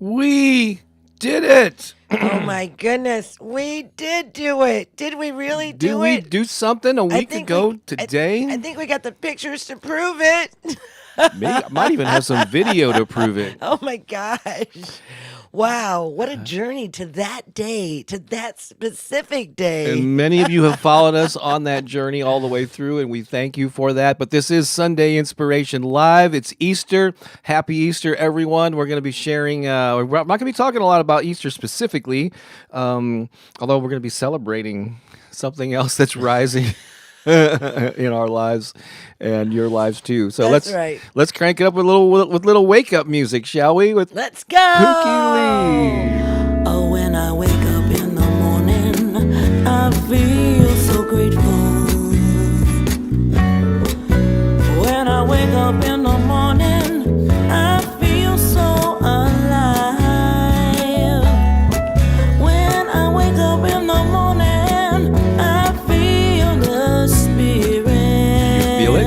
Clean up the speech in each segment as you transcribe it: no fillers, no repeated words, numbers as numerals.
We did it. Oh my goodness, we did do it. Did we really Did do we it? do something a week ago I today? think we got the pictures to prove it. Maybe I might even have some video to prove it. Oh my gosh. Wow, what a journey to that day, to that specific day. And many of you have followed us on that journey all the way through, and we thank you for that. But this is Sunday Inspiration Live. It's Easter. Happy Easter, everyone. We're going to be sharing, we're not going to be talking a lot about Easter specifically, although we're going to be celebrating something else that's rising in our lives and your lives too. So That's right. let's crank it up with little wake up music, shall we? With Let's go. Pooki Lee. Oh, when I wake up in the morning, I feel so grateful. When I wake up in the morning, I feel so alive. When I wake up in the morning, I feel the spirit. You feel it?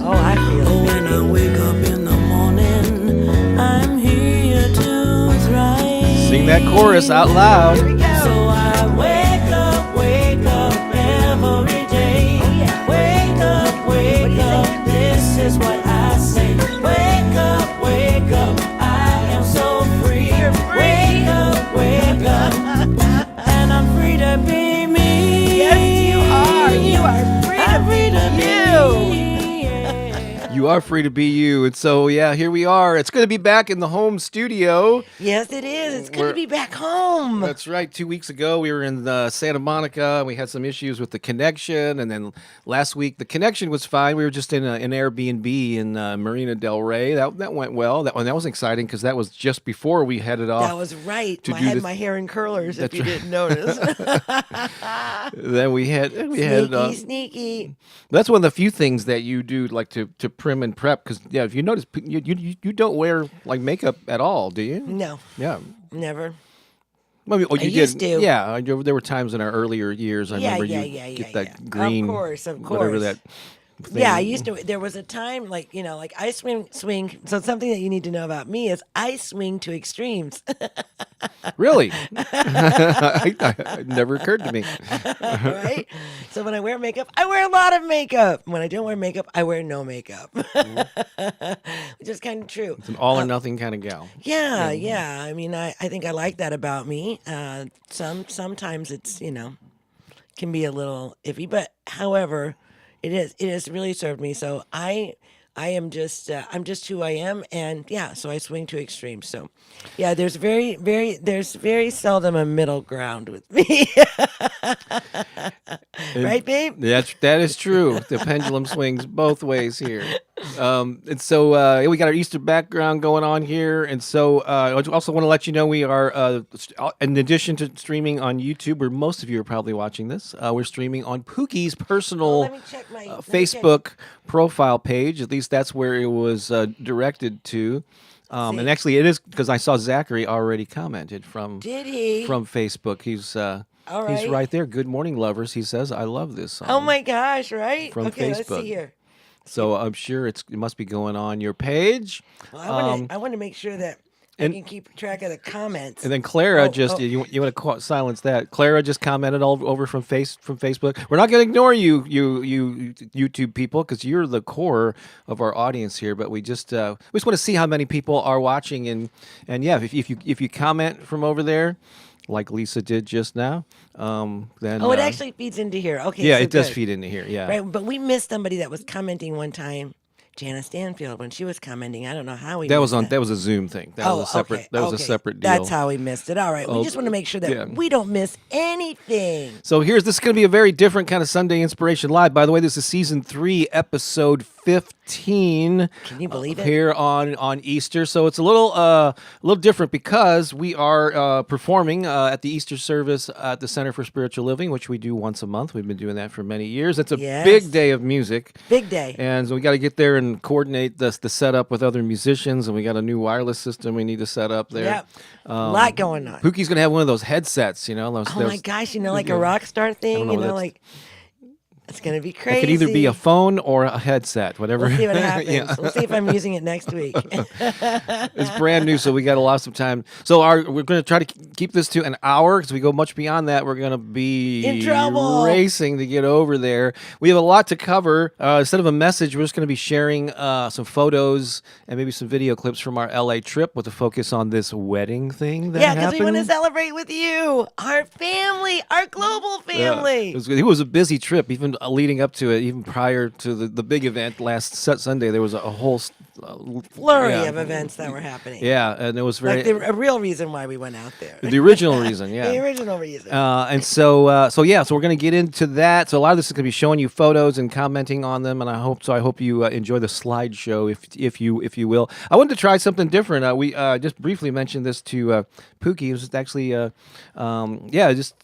Oh, I feel Oh, it. when I wake up in the morning, I'm here to thrive. Sing that chorus out loud. Here we go. So I wake up every day. Oh, yeah. Wake up, this is what I say. Wake up, I am so free. You're free. Wake up, and I'm free to be me. Yes, you are. You are free I'm to free to be be you. you. You are free to be you. And so, yeah, here we are. It's going to be back in the home studio. Yes, it is. It's good We're- to be back home. That's right. 2 weeks ago, we were in Santa Monica. We had some issues with the connection. And then last week, the connection was fine. We were just in an Airbnb in Marina Del Rey. That went well. That was exciting because that was just before we headed off. That was right. to I do had this- my hair in curlers, if That's you right. didn't notice. Then we had Sneaky. that's one of the few things that you do, like to prim and prep. Because yeah, if you notice, you don't wear like makeup at all, do you? No, Yeah. never. Well, you used did. to. Yeah, there were times in our earlier years. I remember you get that green, Of course. whatever that. Thing. Yeah, I used to. There was a time, like I swing. So something that you need to know about me is I swing to extremes. Really, it never occurred to me. Right? So when I wear makeup, I wear a lot of makeup. When I don't wear makeup, I wear no makeup. Which is kind of true. It's an all or nothing kind of gal. Yeah. I mean, I think I like that about me. Sometimes it's can be a little iffy, but however, it has really served me. So I am just I'm just who I am, and yeah, so I swing to extremes. So yeah, there's very seldom a middle ground with me. Right, babe? That is true. The pendulum swings both ways here. And so we got our Easter background going on here. And so I also want to let you know we are, in addition to streaming on YouTube, where most of you are probably watching this, we're streaming on Pooki's personal Let me check my let me check. Facebook profile page. At least that's where it was directed to. And actually, it is because I saw Zachary already commented from Did he? from Facebook. He's right. right there. Good morning, lovers. He says, "I love this song." Oh my gosh! Right? From Okay, let's Facebook. see here. So I'm sure it must be going on your page. Well, I want to make sure that I and- can keep track of the comments. And then Clara Oh. you want to silence that. Clara just commented all over from Facebook. We're not going to ignore you YouTube people, because you're the core of our audience here. But we just want to see how many people are watching, and yeah, if you comment from over there, like Lisa did just now, then it actually feeds into here. Okay. yeah, so it does good. feed into here. Yeah, Right, but we missed somebody that was commenting one time. Janice Stanfield, when she was commenting, I don't know how we that missed was on that. that was a Zoom thing. That was a separate. Okay, That was a okay. separate deal. That's how we missed it. All right, we Oh, just want to make sure that yeah. we don't miss anything. So this is going to be a very different kind of Sunday Inspiration Live. By the way, this is season 3, episode 15. Can you believe it? Here on Easter, so it's a little different because we are performing at the Easter service at the Center for Spiritual Living, which we do once a month. We've been doing that for many years. It's a Yes. big day of music. Big day. And so we got to get there and coordinate the setup with other musicians, and we got a new wireless system we need to set up there. Yep. A lot going on. Pookie's going to have one of those headsets, those, Oh my gosh, like a rock star I thing, don't know what that's- like It's going to be It crazy. could either be a phone or a headset, whatever. We'll see what happens. Yeah. We'll see if I'm using it next week. It's brand new, so we got a lot of time. So we're going to try to keep this to an hour because we go much beyond that. We're going to be In trouble. racing to get over there. We have a lot to cover. Instead of a message, we're just going to be sharing some photos and maybe some video clips from our LA trip with a focus on this wedding thing that Yeah, because happened. we want to celebrate with you, our family, our global family. It was a busy trip, even leading up to it, even prior to the big event last Sunday. There was a whole Flurry of events that were happening. Yeah, and it was very Like a real reason why we went out there. the original reason. Yeah, The original reason. and so we're going to get into that. So a lot of this is going to be showing you photos and commenting on them, and I hope you enjoy the slideshow if you will. I wanted to try something different. We just briefly mentioned this to Pooki. It was actually just.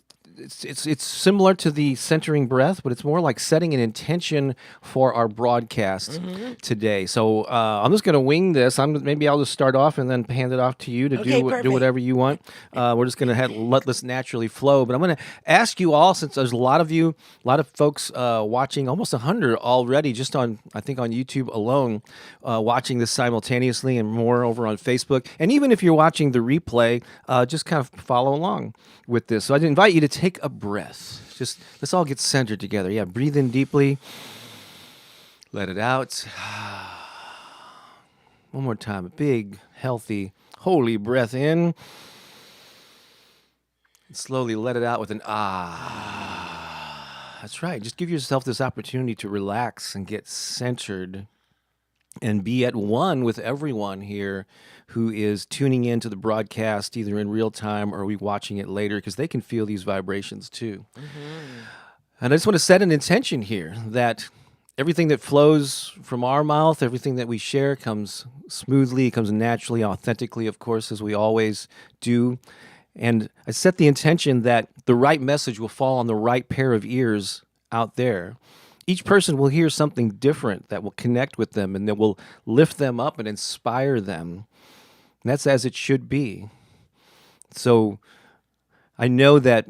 It's similar to the centering breath, but it's more like setting an intention for our broadcast today. So I'm just going to wing this. Maybe I'll just start off and then hand it off to you to do perfect. whatever you want. We're just going to let this naturally flow. But I'm going to ask you all, since there's a lot of folks watching, almost 100 already, just on YouTube alone, watching this simultaneously, and more over on Facebook. And even if you're watching the replay, just kind of follow along with this. So I'd invite you to take a breath. Just let's all get centered together. Yeah, breathe in deeply. Let it out. One more time. A big, healthy, holy breath in. And slowly let it out with an ah. That's right. Just give yourself this opportunity to relax and get centered and be at one with everyone here who is tuning into the broadcast either in real time or watching it later, because they can feel these vibrations too. And I just want to set an intention here that everything that flows from our mouth, everything that we share comes smoothly, comes naturally, authentically, of course, as we always do. And I set the intention that the right message will fall on the right pair of ears out there. Each person will hear something different that will connect with them and that will lift them up and inspire them. And that's as it should be. So I know that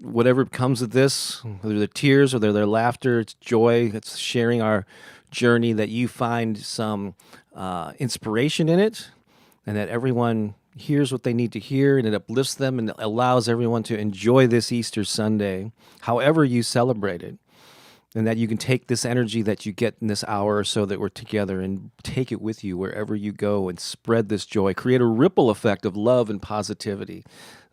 whatever comes of this, whether they're tears or they're laughter, it's joy, it's sharing our journey, that you find some inspiration in it, and that everyone hears what they need to hear, and it uplifts them and allows everyone to enjoy this Easter Sunday, however you celebrate it. And that you can take this energy that you get in this hour or so that we're together and take it with you wherever you go and spread this joy. Create a ripple effect of love and positivity.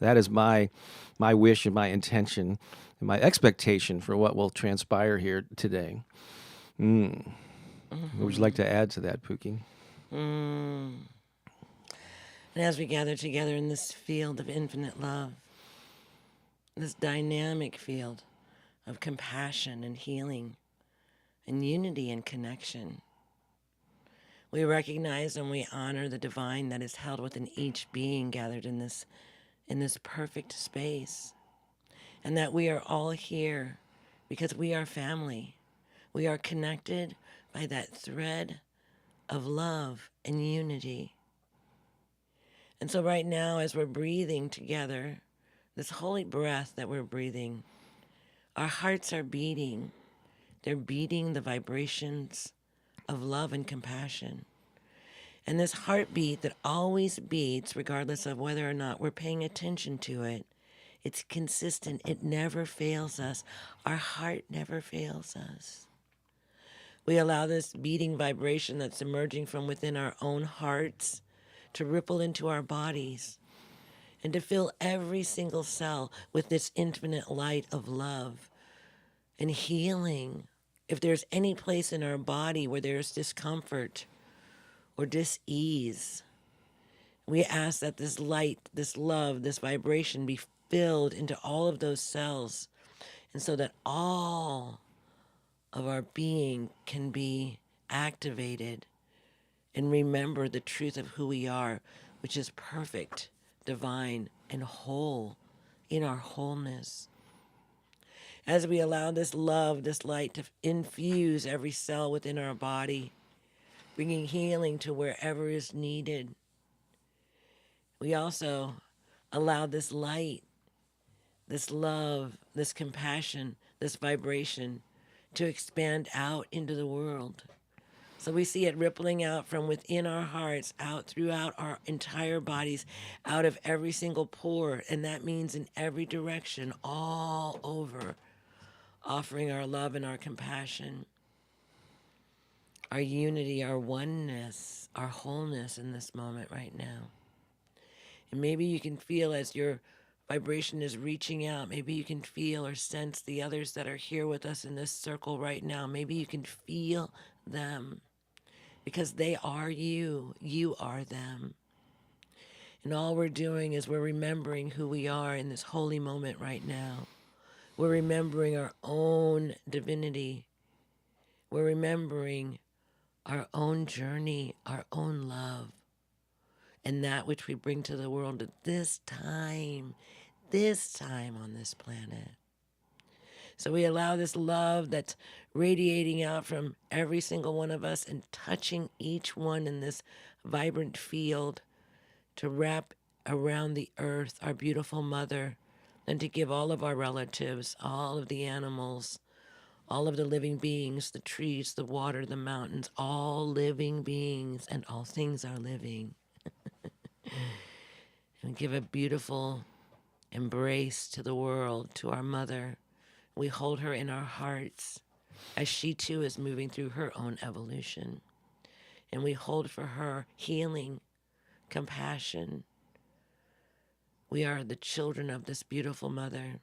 That is my wish and my intention and my expectation for what will transpire here today. What would you like to add to that, Pooki? And as we gather together in this field of infinite love, this dynamic field of compassion and healing and unity and connection, we recognize and we honor the divine that is held within each being gathered in this perfect space, and that we are all here because we are family. We are connected by that thread of love and unity. And so right now, as we're breathing together, this holy breath that we're breathing, our hearts are beating. They're beating the vibrations of love and compassion. And this heartbeat that always beats, regardless of whether or not we're paying attention to it, it's consistent. It never fails us. Our heart never fails us. We allow this beating vibration that's emerging from within our own hearts to ripple into our bodies and to fill every single cell with this infinite light of love and healing. If there's any place in our body where there's discomfort or dis-ease, we ask that this light, this love, this vibration be filled into all of those cells, and so that all of our being can be activated and remember the truth of who we are, which is perfect, divine, and whole in our wholeness. As we allow this love, this light to infuse every cell within our body, bringing healing to wherever is needed, we also allow this light, this love, this compassion, this vibration to expand out into the world. So we see it rippling out from within our hearts, out throughout our entire bodies, out of every single pore. And that means in every direction, all over, offering our love and our compassion, our unity, our oneness, our wholeness in this moment right now. And maybe you can feel as your vibration is reaching out, maybe you can feel or sense the others that are here with us in this circle right now. Maybe you can feel them because they are you. You are them. And all we're doing is we're remembering who we are in this holy moment right now. We're remembering our own divinity. We're remembering our own journey, our own love, and that which we bring to the world at this time on this planet. So we allow this love that's radiating out from every single one of us and touching each one in this vibrant field to wrap around the earth, our beautiful mother, and to give all of our relatives, all of the animals, all of the living beings, the trees, the water, the mountains, all living beings, and all things are living. And give a beautiful embrace to the world, to our mother. We hold her in our hearts as she too is moving through her own evolution. And we hold for her healing, compassion. We are the children of this beautiful mother.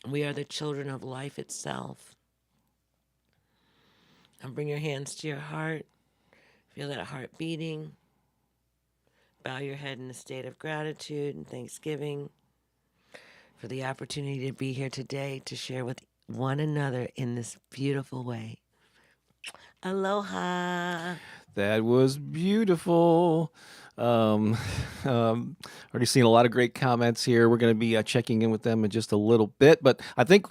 We are the children of life itself. And bring your hands to your heart. Feel that heart beating. Bow your head in a state of gratitude and thanksgiving for the opportunity to be here today to share with one another in this beautiful way. Aloha. That was beautiful. Already seen a lot of great comments here. We're going to be checking in with them in just a little bit, but I think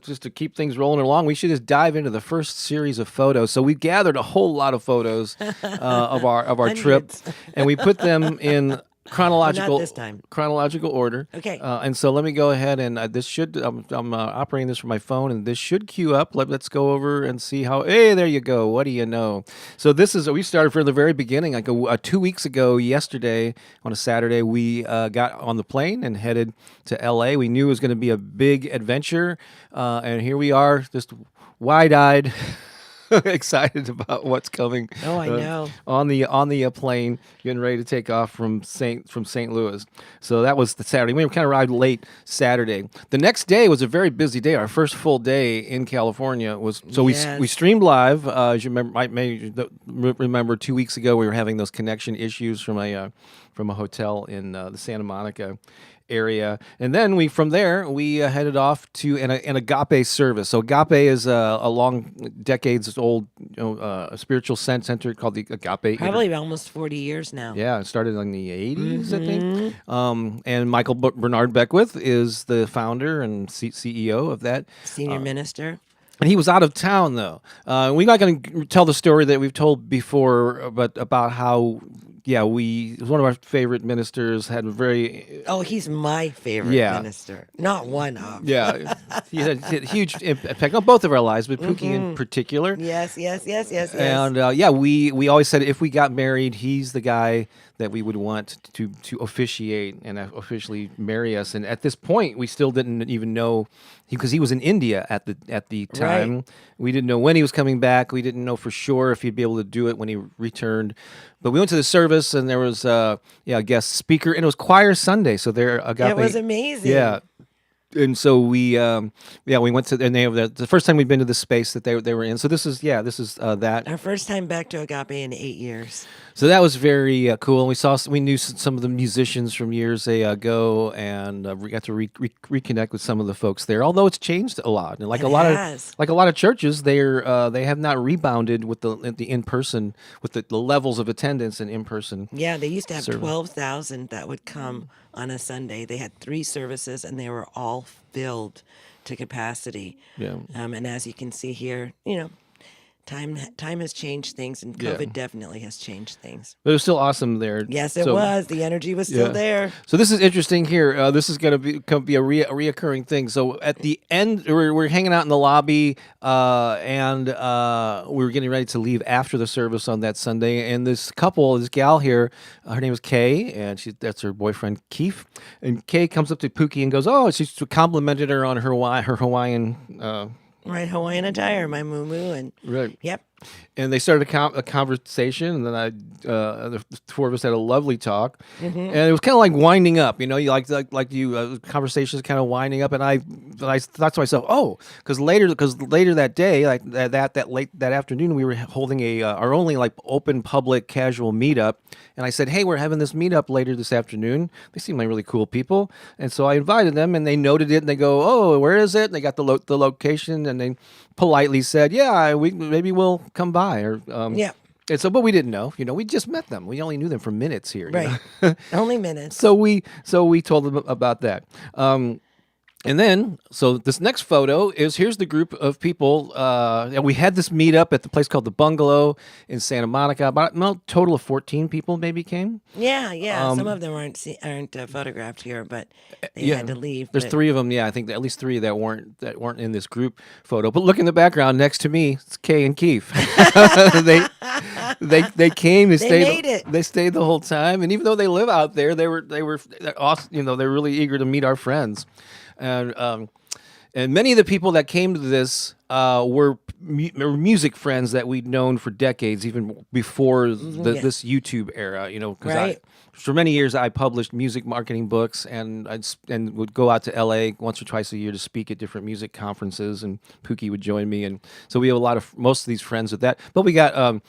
just to keep things rolling along, we should just dive into the first series of photos. So we gathered a whole lot of photos of our trip, and we put them in chronological Not this time. chronological order. Okay. And so let me go ahead and this should I'm operating this from my phone, and this should queue up. Let's go over and see how. Hey, there you go. What do you know? So this is we started from the very beginning. Like 2 weeks ago, yesterday on a Saturday, we got on the plane and headed to L.A. We knew it was going to be a big adventure, and here we are, just wide-eyed. Excited about what's coming. Oh, I know. On the plane, getting ready to take off from St. Louis. So that was the Saturday. We kind of arrived late Saturday. The next day was a very busy day. Our first full day in California was so Yes. we streamed live. As you remember 2 weeks ago, we were having those connection issues from a hotel in the Santa Monica area, and then we headed off to an agape service. So agape is a long decades old spiritual center called the Agape. Probably almost 40 years now. Yeah, it started in the 80s, I think. And Michael Bernard Beckwith is the founder and CEO of that. Senior minister. And he was out of town, though. We're not going to tell the story that we've told before, but about how, he was one of our favorite ministers, had a very... Oh, he's my favorite minister. Not one of. Yeah, he had a huge impact on both of our lives, but Pooki in particular. Yes. And we always said if we got married, he's the guy that we would want to officiate and officially marry us. And at this point, we still didn't even know, because he was in India at the time. Right. We didn't know when he was coming back. We didn't know for sure if he'd be able to do it when he returned. But we went to the service, and there was a guest speaker, and it was Choir Sunday. So there, Agape. That was amazing. Yeah. And so we went to, and they have the first time we'd been to the space that they were in. So this is that. Our first time back to Agape in 8 years. So that was very cool. And we knew some of the musicians from years ago, and we got to reconnect with some of the folks there. Although it's changed a lot, and like a lot of churches, they have not rebounded with the in person, with the levels of attendance and in person. Yeah, they used to have service. 12,000 that would come on a Sunday. They had 3 services, and they were all filled to capacity. Yeah. And as you can see here, time has changed things, and Yeah. COVID definitely has changed things. But it was still awesome there. Yes, it So- was. The energy was still Yeah. there. So this is interesting here. This is going to be a reoccurring thing. So at the end, we're hanging out in the lobby, and we were getting ready to leave after the service on that Sunday. And this gal here, her name is Kay, and that's her boyfriend Keith. And Kay comes up to Pooki and goes, "Oh," she complimented her on her Hawaiian. Right, Hawaiian attire, my moo and Right. yep. And they started a conversation, and then the four of us had a lovely talk, and it was kind of like winding up. You conversation is kind of winding up, and I thought to myself, oh, because later that day, like that afternoon, we were holding our only like open public casual meetup, and I said, hey, we're having this meetup later this afternoon. They seem like really cool people, and so I invited them, and they noted it, and they go, oh, where is it? And they got the location, and they politely said, yeah, maybe we'll come by, or Yeah. And so, but we didn't know. We just met them. We only knew them for minutes here. Right. Only minutes. So we told them about that. And then, so this next photo here's the group of people. And we had this meetup at the place called the Bungalow in Santa Monica. About a total of 14 people maybe came. Yeah. Some of them aren't photographed here, but they had to leave. There's but- 3 of them. Yeah, I think at least 3 that weren't in this group photo. But look in the background next to me. It's Kay and Keith. they came. They stayed. made it. They stayed the whole time. And even though they live out there, they were awesome. They're really eager to meet our friends. And many of the people that came to this were music friends that we'd known for decades, even before this YouTube era. Because Right. for many years I published music marketing books, and and would go out to LA once or twice a year to speak at different music conferences, and Pooki would join me, and so we have most of these friends with that. But we got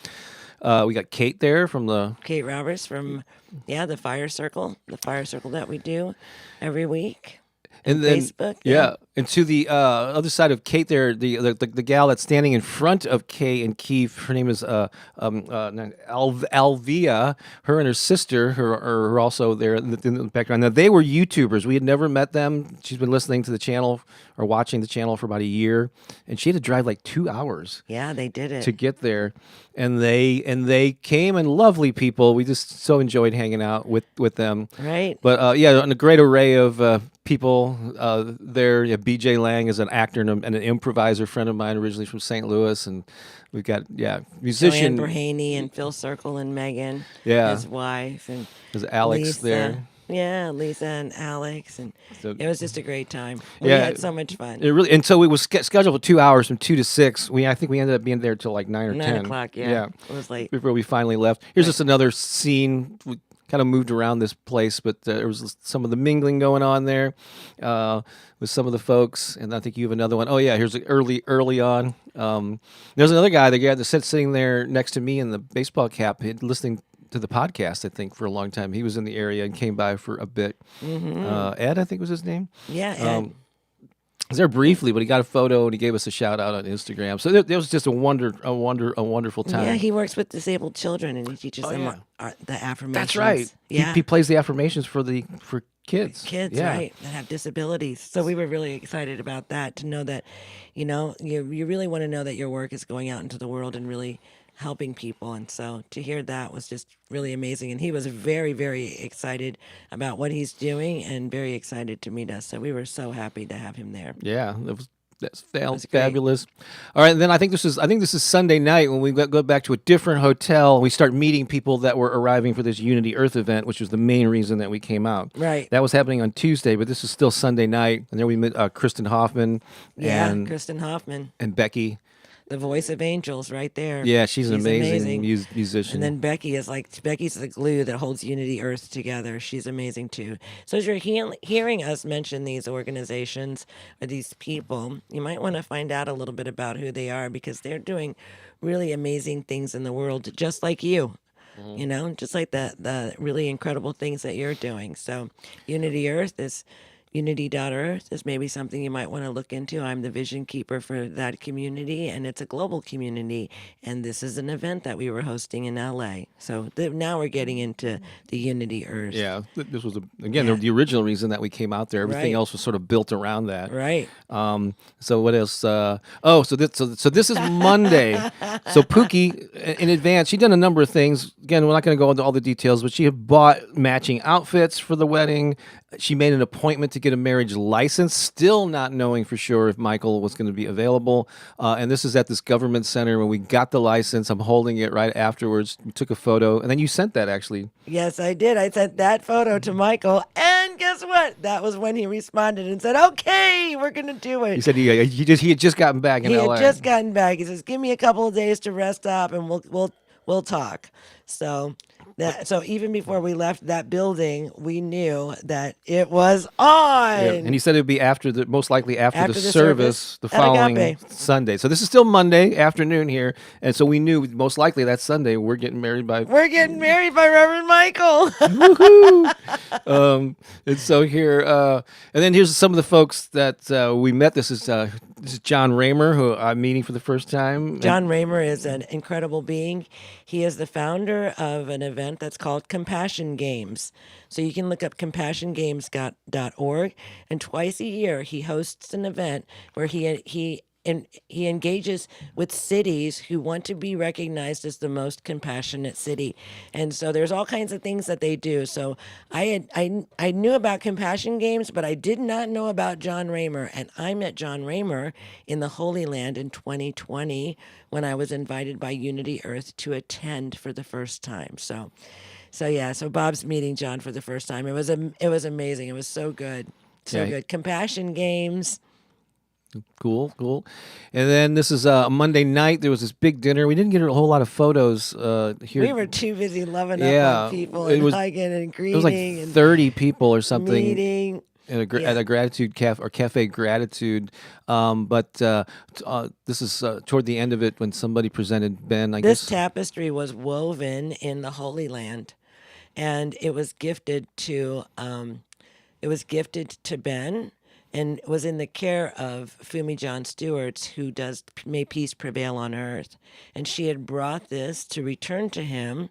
Kate there from the Kate Roberts from the Fire Circle that we do every week. and then Facebook, yeah. And to the other side of Kate there, the gal that's standing in front of Kay and Keith, her name is Alvia. Her and her sister are also there in the background. Now they were YouTubers. We had never met them. She's been listening to the channel or watching the channel for about a year, and she had to drive like 2 hours Yeah, they did it. to get there. And they came, and lovely people. We just so enjoyed hanging out with them. Right. But and a great array of people there. Yeah, BJ Lang is an actor and an improviser friend of mine, originally from St. Louis, and we've got musician. Joanne Berhaney and Phil Circle and Megan, Yeah. his wife, and There's Alex Lisa. there. Yeah, Lisa and Alex, and So- it was just a great time. We Yeah. had so much fun. It really, and so it was scheduled for 2 hours from 2 to 6. I think we ended up being there till like 9 or 9 10. o'clock, yeah. It was late. Before we finally left. Here's just another scene. We kind of moved around this place, but there was some of the mingling going on there with some of the folks. And I think you have another one. Oh yeah, here's early on. There's another guy, the guy that's sitting there next to me in the baseball cap, listening to the podcast, I think, for a long time. He was in the area and came by for a bit. Ed, I think was his name. Yeah, Ed. He was there briefly, but he got a photo and he gave us a shout out on Instagram. So it was just a wonderful time. Yeah, he works with disabled children and he teaches them the affirmations. That's right. Yeah. He plays the affirmations for kids. Kids, Yeah. right, that have disabilities. So we were really excited about that, to know that, you really want to know that your work is going out into the world and really helping people. And so to hear that was just really amazing. And he was very, very excited about what he's doing and very excited to meet us. So we were so happy to have him there. Yeah, that's great. fabulous. All right, and then I think this is Sunday night when we go back to a different hotel and we start meeting people that were arriving for this Unity Earth event, which was the main reason that we came out. Right. That was happening on Tuesday, but this is still Sunday night, and there we met Kristen Hoffman Yeah, and Kristen Hoffman, and Becky. the voice of angels right there. Yeah, she's an amazing musician. And then Becky's the glue that holds Unity Earth together. She's amazing too. So as you're hearing us mention these organizations or these people, you might want to find out a little bit about who they are, because they're doing really amazing things in the world, just like you. Just like the really incredible things that you're doing. So Unity Earth is Unity.earth is maybe something you might want to look into. I'm the vision keeper for that community, and it's a global community. And this is an event that we were hosting in LA. So now we're getting into the Unity Earth. Yeah, this was again Yeah. the original reason that we came out there. Everything Right. else was sort of built around that. Right. So what else? So this is Monday. So Pooki, in advance, she'd done a number of things. Again, we're not going to go into all the details, but she had bought matching outfits for the wedding. She made an appointment to get a marriage license, still not knowing for sure if Michael was going to be available. And this is at this government center when we got the license. I'm holding it right afterwards. We took a photo, and then you sent that actually. Yes, I did. I sent that photo to Michael, and guess what? That was when he responded and said, "Okay, we're gonna do it." He said he had just gotten back in He LA. had just gotten back. He says, "Give me a couple of days to rest up, and we'll talk." So even before we left that building, we knew that it was on. Yeah, and he said it would be most likely after the service the at following Agape. Sunday. So this is still Monday afternoon here, and so we knew most likely that Sunday we're getting married by. We're getting married by Reverend Michael. And so here, and then here's some of the folks that we met. This is John Raymer, who I'm meeting for the first time. John Raymer is an incredible being. He is the founder of an event that's called Compassion Games. So you can look up compassiongames.org, and twice a year he hosts an event where he engages with cities who want to be recognized as the most compassionate city. And so there's all kinds of things that they do. So I knew about Compassion Games, but I did not know about John Raymer. And I met John Raymer in the Holy Land in 2020 when I was invited by Unity Earth to attend for the first time. So Bob's meeting John for the first time. It was amazing. It was so good. So good. Compassion Games. Cool. And then this is a Monday night. There was this big dinner. We didn't get a whole lot of photos here. We were too busy loving up on people and hugging and greeting. It was like and 30 people or something. Meeting. At a gratitude cafe or cafe gratitude, but this is toward the end of it when somebody presented Ben. This guess tapestry was woven in the Holy Land, and it was gifted to Ben, and was in the care of Fumi John Stewart's, who does May Peace Prevail on Earth, and she had brought this to return to him.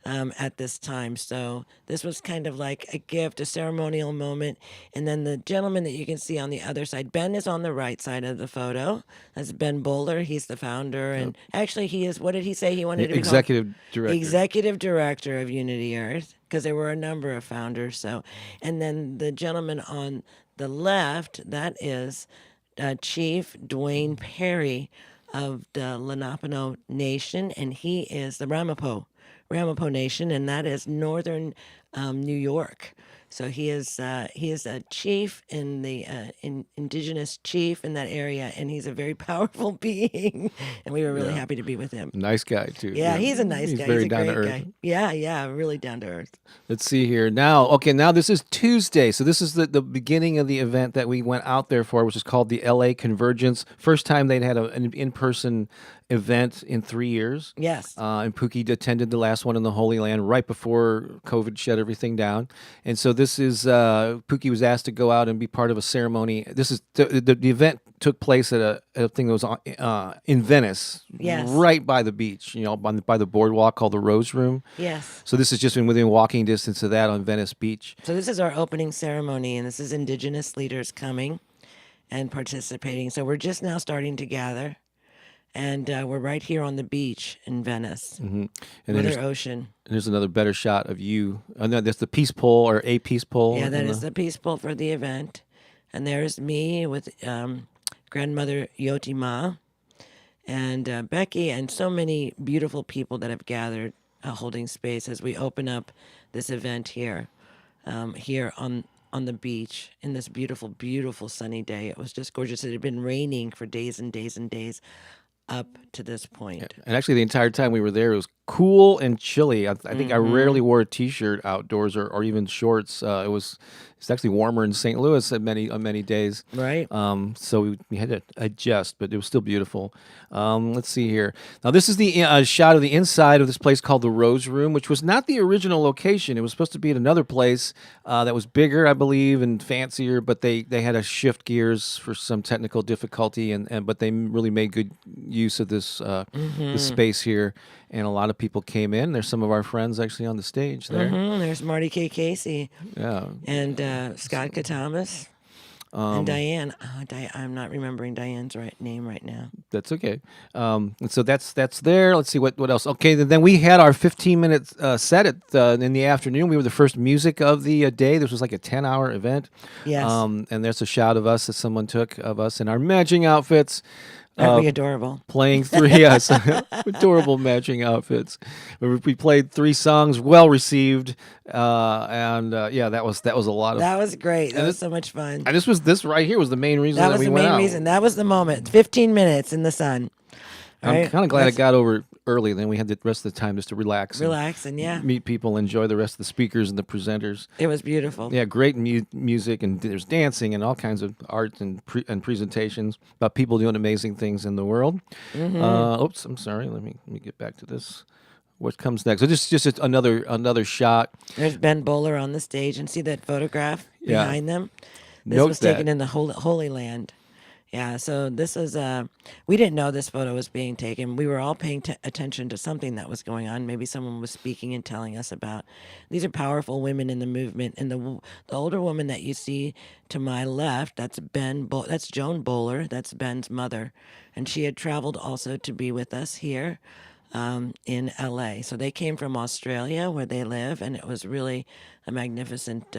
At this time. So this was kind of like a gift, a ceremonial moment. And then the gentleman that you can see on the other side, Ben is on the right side of the photo. That's Ben Bowler. He's the founder. And actually he is, what did he say he wanted to be called? executive director. Executive director of Unity Earth, because there were a number of founders. So, and then the gentleman on the left, that is Chief Dwayne Perry of the Lenape Nation, and he is the Ramapo Nation, and that is northern New York. So he is a chief in the indigenous chief in that area, and he's a very powerful being. And we were really happy to be with him. Nice guy too. Yeah, he's a nice guy. Very He's a down to great earth. guy. Yeah, really down to earth. Let's see here now. Okay, now this is Tuesday, so this is the beginning of the event that we went out there for, which is called the LA Convergence. First time they'd had an in-person event in 3 years. Yes. And Pooki attended the last one in the Holy Land right before COVID shut everything down. And so this is Pooki was asked to go out and be part of a ceremony. This is the event took place at a thing that was in Venice, Yes. right by the beach, by the boardwalk called the Rose Room. Yes. So this is just within walking distance of that on Venice Beach. So this is our opening ceremony, and this is indigenous leaders coming and participating. So we're just now starting to gather, and we're right here on the beach in Venice, And with then our ocean. there's another better shot of you. And then there's the peace pole or a peace pole. Yeah, that is the peace pole for the event. And there's me with grandmother Yoti Ma and Becky and so many beautiful people that have gathered holding space as we open up this event here on the beach in this beautiful, beautiful sunny day. It was just gorgeous. It had been raining for days and days and days up to this point. And actually, the entire time we were there, it was cool and chilly. I think I Mm-hmm. rarely wore a t-shirt outdoors or even shorts. It's actually warmer in St. Louis on many days. Right. So we had to adjust, but it was still beautiful. Let's see here. Now this is the shot of the inside of this place called the Rose Room, which was not the original location. It was supposed to be at another place that was bigger, I believe, and fancier. But they had to shift gears for some technical difficulty, and but they really made good use of this this space here. And a lot of people came in. There's some of our friends actually on the stage there. There's Marty K. Casey Yeah. and Scott Thomas and Diane. I'm not remembering Diane's name right now. That's okay. And so that's there. Let's see what else. Okay, then we had our 15-minute set in the afternoon. We were the first music of the day. This was like a 10-hour event. Yes. And there's a shot of us that someone took of us in our matching outfits. Aren't we adorable? Playing three, yes, adorable matching outfits. We played 3 songs, well received, and yeah, that was a lot of. That was great. That was so much fun. And this right here was the main reason That that was we the went main out. reason. That was the moment. 15 minutes in the sun. I'm Right? kind of glad That's- it got over early. Then we had the rest of the time just to relax, Relax and yeah, meet people, enjoy the rest of the speakers and the presenters. it was beautiful. Yeah, great music, and there's dancing and all kinds of art and presentations about people doing amazing things in the world. Oops, I'm sorry. Let me get back to this. What comes next? So just another shot. There's Ben Bowler on the stage, and see that photograph Yeah. behind them. This Note was taken that. in the Holy Land. Yeah, so this is we didn't know this photo was being taken. We were all paying attention to something that was going on. Maybe someone was speaking and telling us about. These are powerful women in the movement, and the older woman that you see to my left, that's that's Joan Bowler, that's Ben's mother, and she had traveled also to be with us here in LA. So they came from Australia where they live, and it was really a magnificent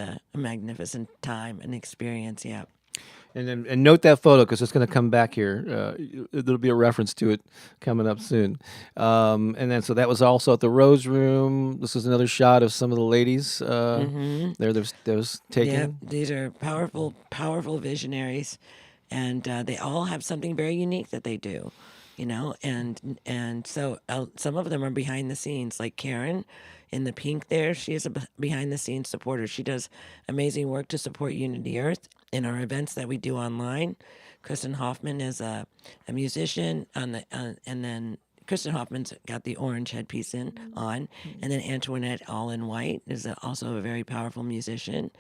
time and experience. Yeah. And note that photo because it's going to come back here. There'll be a reference to it coming up soon. And then so that was also at the Rose Room. This is another shot of some of the ladies there. That was taken. Yeah, these are powerful visionaries, and they all have something very unique that they do, and so some of them are behind the scenes, like Karen in the pink there. She is a behind the scenes supporter. She does amazing work to support Unity Earth in our events that we do online. Kristen Hoffman is a musician and then Kristen Hoffman's got the orange headpiece on, and then Antoinette All in White is also a very powerful musician,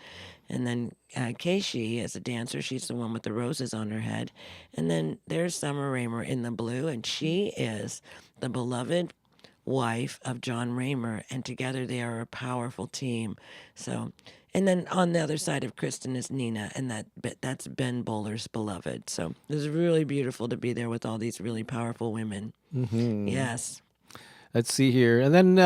and then Keishi is a dancer. She's the one with the roses on her head, and then there's Summer Raymer in the blue, and she is the beloved wife of John Raymer, and together they are a powerful team. So, and then on the other side of Kristen is Nina, and that's Ben Bowler's beloved. So it was really beautiful to be there with all these really powerful women. Mm-hmm. Yes. Let's see here, and then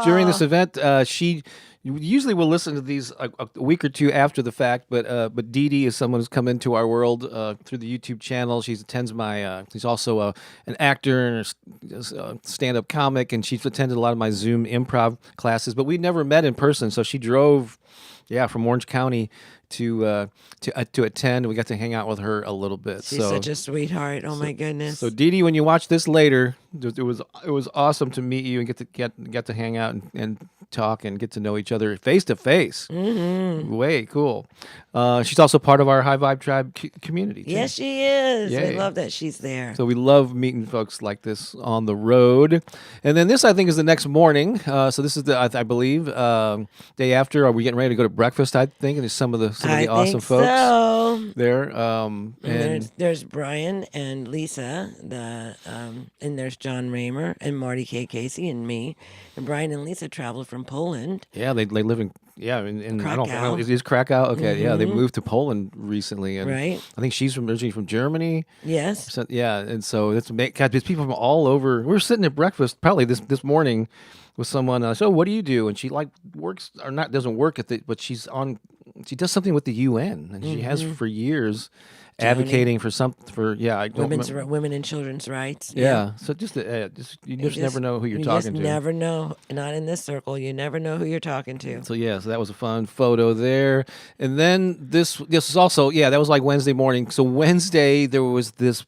during this event, she usually will listen to these a week or two after the fact. But Dee Dee is someone who's come into our world through the YouTube channel. She attends my. She's also an actor and a stand-up comic, and she's attended a lot of my Zoom improv classes. But we never met in person, so she drove, from Orange County to attend. We got to hang out with her a little bit. She's such a sweetheart. Oh my goodness. So Dee Dee, when you watch this later, it was awesome to meet you and get to hang out and talk and get to know each other face to face. Way cool. She's also part of our High Vibe Tribe community too. Yes, she is. Yay. I love that she's there. So we love meeting folks like this on the road. And then this, I think, is the next morning. So this is I believe, day after. Are we getting ready to go to breakfast? I think, and there's some of the awesome think folks so. there. And there's Brian and Lisa, and there's John Raymer and Marty K. Casey and me. And Brian and Lisa traveled from Poland. Yeah, they live in I don't know, Krakow. is Krakow? Okay, yeah, they moved to Poland recently, and Right. I think she's originally from Germany. Yes. So, yeah, and so God, there's people from all over. We were sitting at breakfast probably this morning with someone. So what do you do? And she works or not doesn't work at but she does something with the UN, and she has for years. advocating for I don't remember. Women and children's rights. Yeah. So just you just never know who you're talking to. You never know. Not in this circle. You never know who you're talking to. So so that was a fun photo there. And then this is also that was like Wednesday morning. So Wednesday there was this.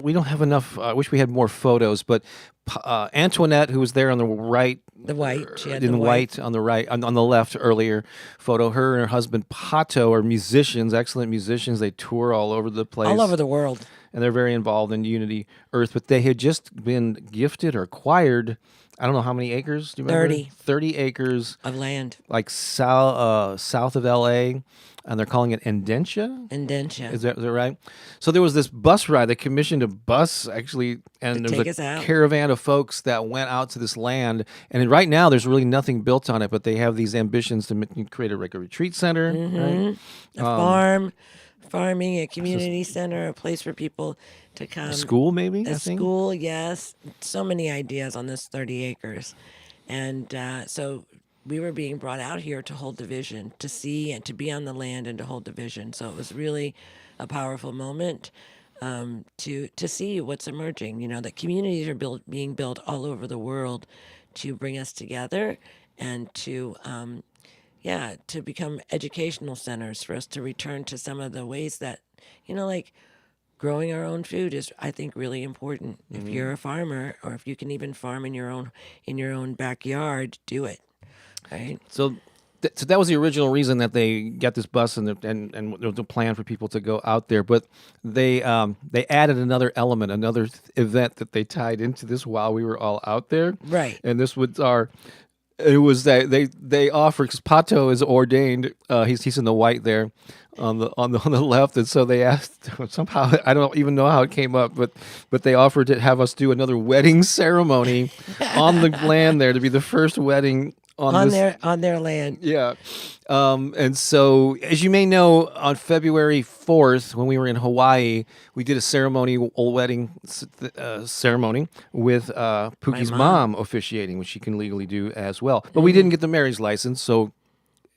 We don't have enough. I wish we had more photos, but Antoinette, who was there on the right, the white, she had in the white on the right, on the left earlier photo. Her and her husband Pato are musicians, excellent musicians. They tour all over the place, all over the world, and they're very involved in Unity Earth. But they had just been gifted or acquired, I don't know how many acres. Do you remember? 30 acres of land, like south of LA. And they're calling it Endentia? Endentia. Is that right? So there was this bus ride. They commissioned a bus, actually, and there was a caravan of folks that went out to this land. And right now, there's really nothing built on it, but they have these ambitions to create a retreat center. Right? A farming, a community center, a place for people to come. A school, maybe? A school, yes. So many ideas on this 30 acres. And so we were being brought out here to hold the vision, to see and to be on the land and to hold the vision. So it was really a powerful moment to see what's emerging. You know, that communities are being built all over the world to bring us together and to become educational centers for us to return to some of the ways that, like growing our own food is, I think, really important. If you're a farmer, or if you can even farm in your own backyard, do it. Right. So that was the original reason that they got this bus, and there was a plan for people to go out there. But they added another element, another event that they tied into this while we were all out there. Right. And this was it was that they offered, because Pato is ordained. He's in the white there on the left, and so they asked somehow, I don't even know how it came up, but they offered to have us do another wedding ceremony on the land there, to be the first wedding on their land. Yeah. And so, as you may know, on February 4th, when we were in Hawaii, we did a wedding ceremony with Pooki's mom officiating, which she can legally do as well. But we didn't get the marriage license, so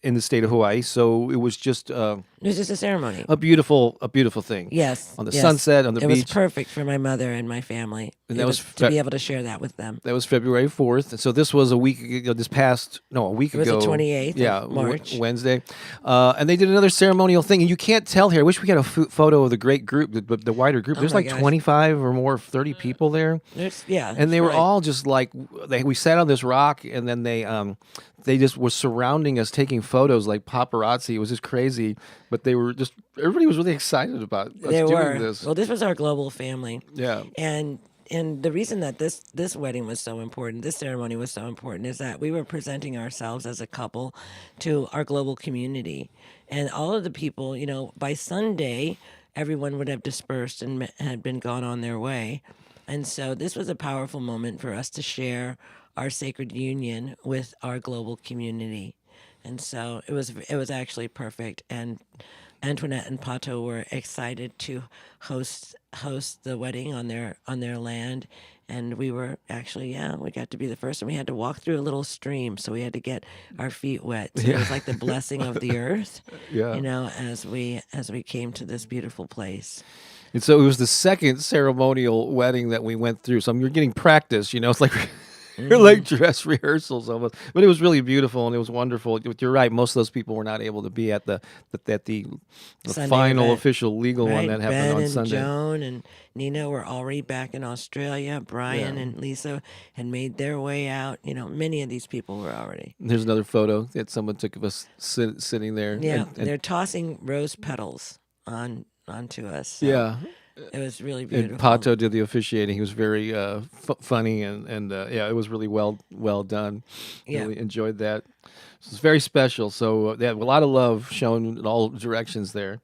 in the state of Hawaii, so it was just it was just a ceremony, a beautiful thing. Yes, on the sunset, on the beach. It was perfect for my mother and my family, and that was to be able to share that with them. That was February 4th, and so this was a week ago. A week ago. It was the 28th. Yeah, of March, Wednesday, and they did another ceremonial thing, and you can't tell here. I wish we had a photo of the great group, the wider group. There's like 25 or more, 30 people there. And they were all just like we sat on this rock, and then they just were surrounding us, taking photos like paparazzi. It was just crazy, but everybody was really excited about us doing this. Well, this was our global family. Yeah. And the reason that this wedding was so important, this ceremony was so important, is that we were presenting ourselves as a couple to our global community. And all of the people, by Sunday, everyone would have dispersed and had been gone on their way. And so this was a powerful moment for us to share our sacred union with our global community. And so it was actually perfect. And Antoinette and Pato were excited to host the wedding on their land. And we were actually, we got to be the first, and we had to walk through a little stream, so we had to get our feet wet. So it was like the blessing of the earth, as we came to this beautiful place. And so it was the second ceremonial wedding that we went through. So you're getting practice, it's like they're like dress rehearsals almost. But it was really beautiful, and it was wonderful. You're right. Most of those people were not able to be at the final event, official legal one that happened on Sunday. Ben and Joan and Nina were already back in Australia. Brian and Lisa had made their way out. Many of these people were already. There's another photo that someone took of us sitting there. Yeah, and they're tossing rose petals onto us. So. Yeah. It was really beautiful. And Pato did the officiating. He was very funny, and it was really well done. Yeah. Really enjoyed that. So it's very special. So they have a lot of love shown in all directions there.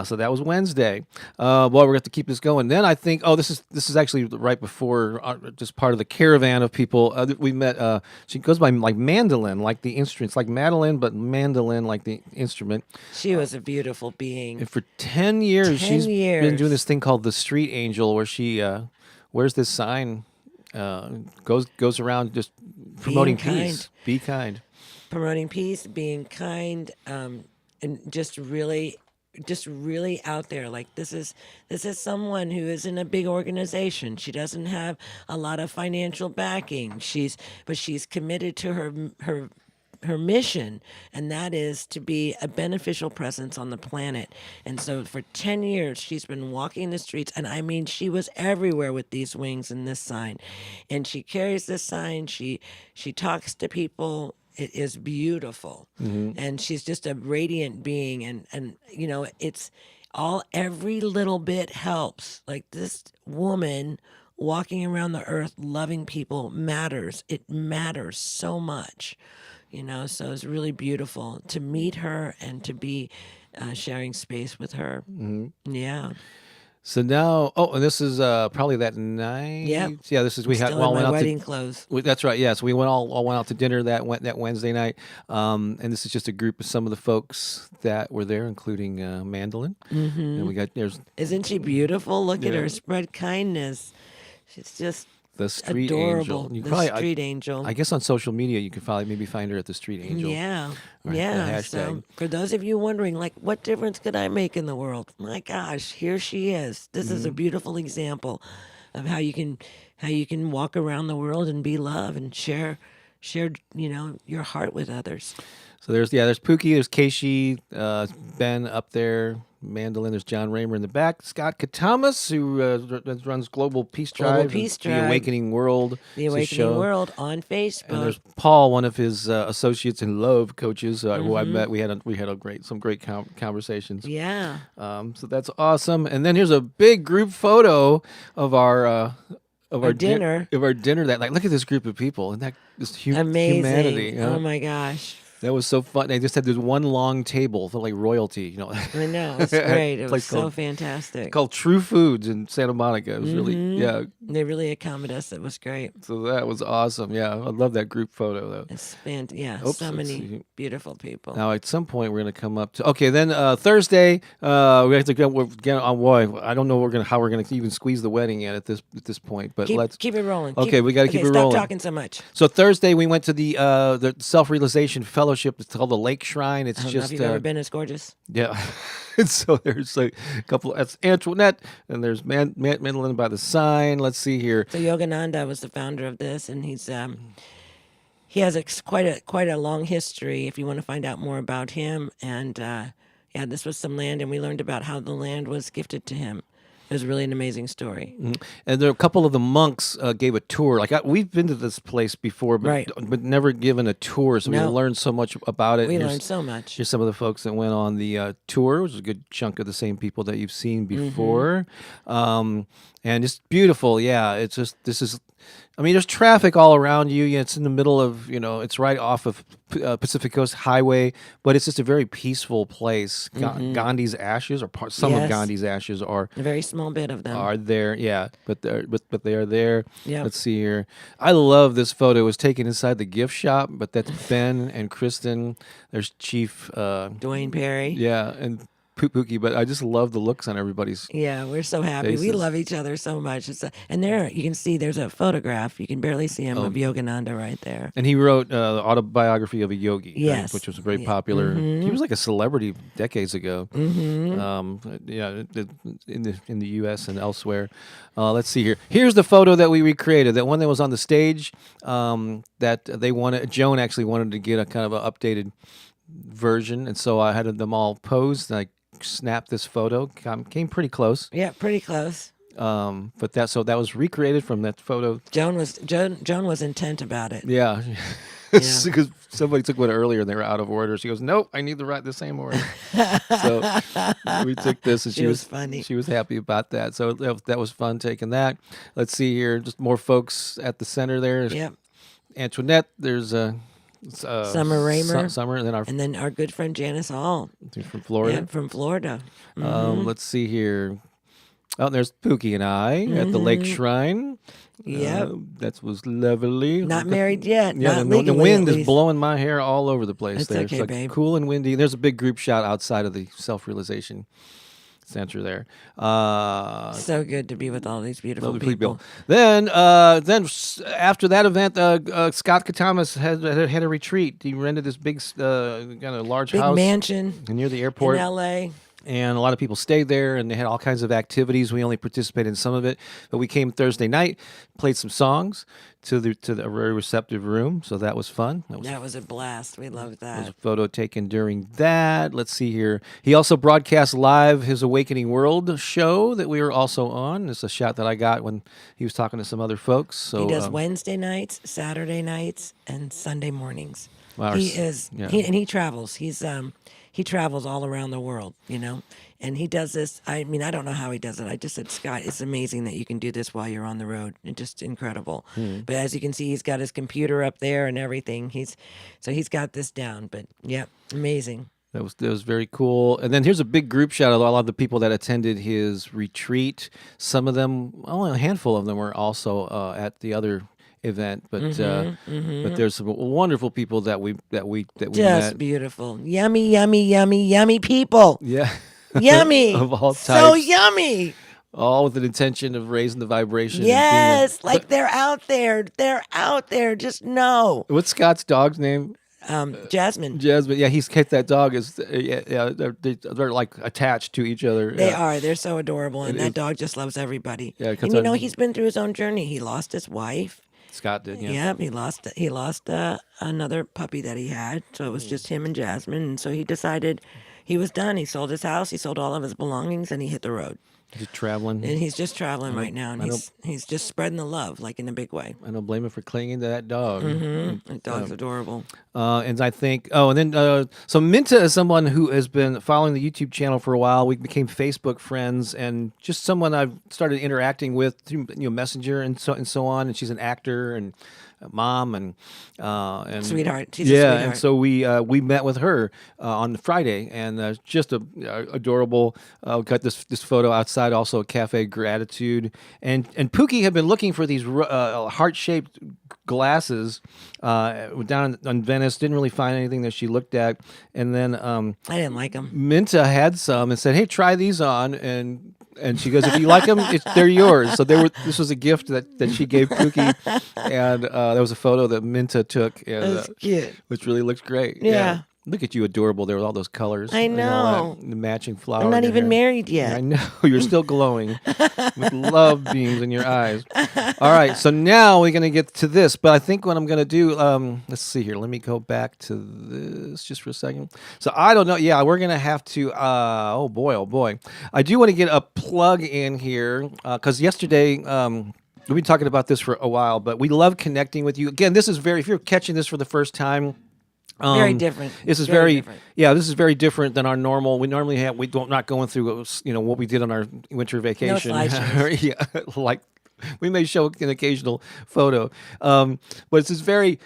So that was Wednesday. Well, we're going to keep this going. Then I think, this is actually right before, just part of the caravan of people. We met, she goes by like mandolin, like the instrument. It's like Madeline, but mandolin, like the instrument. She was a beautiful being. And for 10 years, she's been doing this thing called the Street Angel, where she wears this sign, goes around just promoting peace. Be kind. Promoting peace, being kind, and just really just really out there. Like this is someone who is in a big organization. She doesn't have a lot of financial backing. But she's committed to her mission, and that is to be a beneficial presence on the planet. And so for 10 years she's been walking the streets, and I mean she was everywhere with these wings and this sign, and she carries this sign. She talks to people. It is beautiful. And she's just a radiant being, and it's all, every little bit helps. Like this woman walking around the earth loving people matters. It matters so much. So it's really beautiful to meet her and to be sharing space with her. Yeah. So now, and this is probably that night. Yep. Yeah, this is we had Still well in went my out wedding to. clothes. That's right. Yeah, so we all went out to dinner that Wednesday night, and this is just a group of some of the folks that were there, including Mandolin. And we got Isn't she beautiful? Look at Yeah. her, spread kindness. She's just the Street adorable. Angel. You The probably, street angel. I guess on social media you can probably maybe find her at the Street Angel. Yeah. Or the Yeah. hashtag. So for those of you wondering, like, what difference could I make in the world? My gosh, here she is. This is a beautiful example of how you can walk around the world and be love and share your heart with others. So there's Pookie, there's Keishi, Ben up there, Mandolin. There's John Raymer in the back. Scott Katamas, who runs Global Peace Tribe, Peace The Tribe. Awakening World. The It's a Awakening show. World on Facebook. And there's Paul, one of his associates and love coaches, who I met. We had some great conversations. Yeah. So that's awesome. And then here's a big group photo of our dinner. Of our dinner. That, like, look at this group of people and that this Amazing. humanity. You know? Oh my gosh. That was so fun. They just had this one long table, felt like royalty. I know. It's great. It was Place so called- fantastic. called True Foods in Santa Monica. It was really, yeah. They really accommodated us. It was great. So that was awesome. Yeah, I love that group photo though. It's yeah, Oops, so let's many see. beautiful people. Now at some point we're gonna come up to then Thursday we have to go. We're gonna I don't know how we're gonna even squeeze the wedding in at this point, but let's keep it rolling. Okay, we gotta keep it stop rolling. talking so much. So Thursday we went to the Self-Realization Fellowship. It's called the Lake Shrine. It's I don't know just if you've ever been. It's gorgeous. yeah. And so there's like a couple. That's Antoinette, and there's Mandolin by the sign. Let's see here. So Yogananda was the founder of this, and he has quite a long history. If you want to find out more about him, and this was some land, and we learned about how the land was gifted to him. It was really an amazing story. And there, a couple of the monks gave a tour. Like we've been to this place before, Right. but never given a tour. So we No. learned so much about it. We Here's- learned so much. Here's some of the folks that went on the tour, which is a good chunk of the same people that you've seen before. And it's beautiful. Yeah, it's just there's traffic all around you. Yeah, it's in the middle of, it's right off of Pacific Coast Highway, but it's just a very peaceful place. Gandhi's ashes, or some of Yes. Gandhi's ashes are A very small bit of them. there. Yeah, but they are there. Yep. Let's see here. I love this photo. It was taken inside the gift shop, but that's Ben and Kristen. There's Chief. Dwayne Perry. Yeah, and Pooki, but I just love the looks on everybody's. Yeah, we're so happy. We Faces. love each other so much. And there you can see there's a photograph. You can barely see him of Yogananda right there. And he wrote the autobiography of a yogi, right, Yes. which was very popular. He was like a celebrity decades ago. Yeah, in the U.S. and elsewhere. Let's see here. Here's the photo that we recreated. That one that was on the stage. That they wanted. Joan actually wanted to get a kind of an updated version, and so I had them all posed. And I snapped this photo. Came pretty close. Yeah, pretty close. But that was recreated from that photo. Joan was intent about it. Yeah. Because somebody took one earlier and they were out of order. She goes, "Nope, I need to write the same order." So we took this, and She was funny. She was happy about that. So that was fun taking that. Let's see here, just more folks at the center there. Yep. Antoinette. There's Summer Raymer. Summer, and then our good friend Janice Hall. from Florida. Yeah, from Florida. Let's see here. Oh, there's Pookie and I at the Lake Shrine. Yep. That was lovely. Not married yet. Yeah, Not the legally, wind at is least. blowing my hair all over the place. It's there. okay, It's like babe. cool and windy. There's a big group shot outside of the Self-Realization Center there. So good to be with all these beautiful Lovely people. Then after that event, Scott Katamas had a retreat. He rented this big, kind of large Big house mansion near the in airport. L.A. And a lot of people stayed there, and they had all kinds of activities. We only participated in some of it, but we came Thursday night, played some songs to the very receptive room, so that was fun. That was a blast. We loved There was that. a photo taken during that. Let's see here. He also broadcast live his Awakening World show that we were also on. It's a shot that I got when he was talking to some other folks. So He does Wednesday nights, Saturday nights, and Sunday mornings. Wow, He s- is, yeah. he travels. He travels all around the world, and he does this. I mean, I don't know how he does it. I just said, Scott, it's amazing that you can do this while you're on the road. It's just incredible. But as you can see, he's got his computer up there and everything. He's got this down. But yeah, amazing. That was very cool. And then here's a big group shout out to all of the people that attended his retreat. Some of them, only a handful of them, were also at the other event. But but there's some wonderful people that we Just met. beautiful. Yummy, yummy, yummy, yummy people. Yeah, Yummy. of all So types, yummy. all with an intention of raising the vibration. and being Yes, like they're out there. They're out there. Just know. what's Scott's dog's name? Jasmine. Jasmine. Yeah, he's kept that dog. Is yeah, they're like attached to each other. They yeah. are. They're so adorable, and that dog just loves everybody. Yeah, 'cause and I- he's been through his own journey. He lost his wife. Scott did. Yeah. Yeah, he lost another puppy that he had. So it was just him and Jasmine, and so he decided he was done. He sold his house, he sold all of his belongings, and he hit the road. Just traveling. And he's just traveling right now, and he's just spreading the love, like in a big way. I don't blame him for clinging to that dog. The dog's adorable. And I think, and then, so Minta is someone who has been following the YouTube channel for a while. We became Facebook friends, and just someone I've started interacting with through Messenger and so on. And she's an actor and a mom and Sweetheart. She's a yeah. sweetheart. And so we met with her on Friday, and just adorable. Got this photo outside, also a Cafe Gratitude, and Pooki had been looking for these heart shaped glasses down in Venice. Didn't really find anything that she looked at, and then I didn't like him. Minta had some and said, "Hey, try these on." And she goes, "If you like them, they're yours." So this was a gift that she gave Pooki, and there was a photo that Minta took, and, That's cute. which really looks great. Yeah. Look at you, adorable there with all those colors. I and all know. that, the matching flower. I'm not in your even hair. married yet. I know you're still glowing with love beams in your eyes. All right, so now we're gonna get to this, but I think what I'm gonna do, let's see here. Let me go back to this just for a second. So I don't know. Yeah, we're gonna have to. Oh boy. I do want to get a plug in here because yesterday. We've been talking about this for a while, but we love connecting with you. Again, this is if you're catching this for the first time. Very different. This is Very very, different. yeah. This is very different than our normal. We normally have. We don't not going through what we did on our winter vacation. slideshows. Yeah, like we may show an occasional photo, but this is very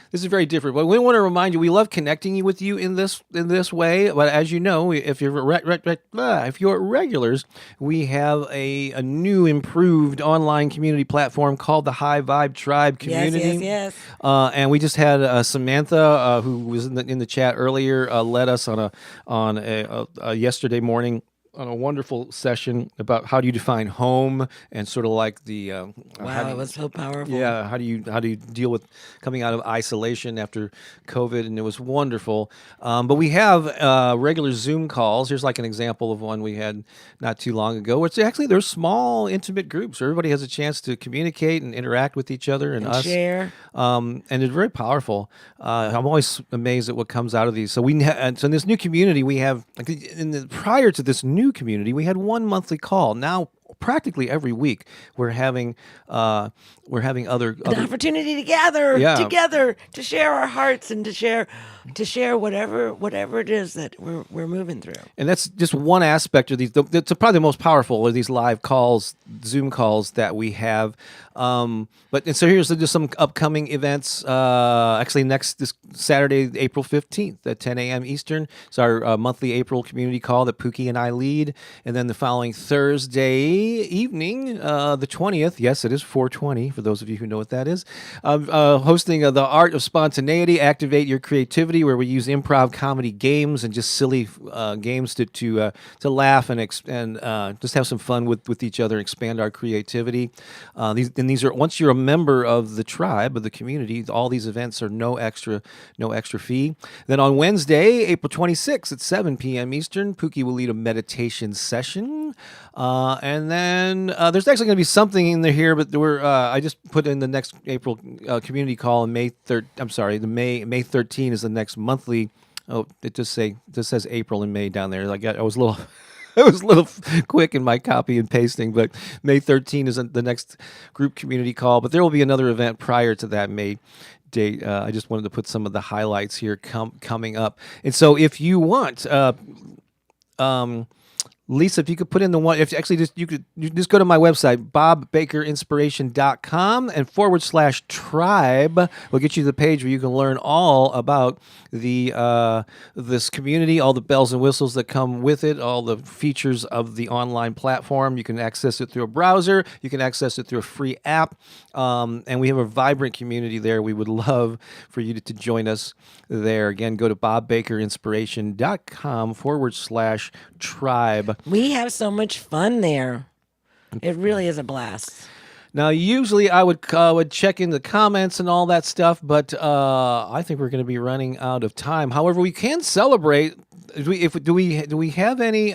different. But we want to remind you, we love connecting with you in this way. But as you know, if you're regulars, we have a new improved online community platform called the High Vibe Tribe Community. Yes. And we just had Samantha, who was in the chat earlier, led us on a yesterday morning on a wonderful session about how do you define home and sort of like the Wow, it was so powerful. yeah, how do you deal with coming out of isolation after COVID, and it was wonderful. But we have regular Zoom calls. Here's like an example of one we had not too long ago, where it's actually they're small, intimate groups where everybody has a chance to communicate and interact with each other and us. Share. And it's very powerful. I'm always amazed at what comes out of these. So so in this new community, we have prior to this new community, we had one monthly call. Now, practically every week, we're having other An opportunity to gather together to share our hearts and to share whatever it is that we're moving through. And that's just one aspect of these. That's probably the most powerful of these live calls, Zoom calls that we have. So here's just some upcoming events. Actually, this Saturday, April 15th at 10 a.m. Eastern. It's our monthly April community call that Pooki and I lead. And then the following Thursday, evening, the 20th. Yes, it is 420 for those of you who know what that is. Hosting The Art of Spontaneity, Activate Your Creativity, where we use improv comedy games and just silly games to laugh and just have some fun with each other, expand our creativity. These are, once you're a member of the tribe, of the community, all these events are no extra fee. Then on Wednesday, April 26th at 7 p.m. Eastern, Pooki will lead a meditation session. And then there's actually going to be something in there here, but I just put in the next April community call on May 13 is the next monthly. Oh, it just says April and May down there. I was a little I was a little quick in my copy and pasting, but May 13 is the next group community call. But there will be another event prior to that May date. I just wanted to put some of the highlights here coming up. And so if you want, Lisa, if you could put in the one, if actually you just go to my website, bobbakerinspiration.com and /tribe will get you to the page where you can learn all about this community, all the bells and whistles that come with it, all the features of the online platform. You can access it through a browser. You can access it through a free app. And we have a vibrant community there. We would love for you to join us there. Again, go to bobbakerinspiration.com /tribe. We have so much fun there. It really is a blast. Now, usually I would check in the comments and all that stuff, but I think we're going to be running out of time. However, we can celebrate. Do we have any?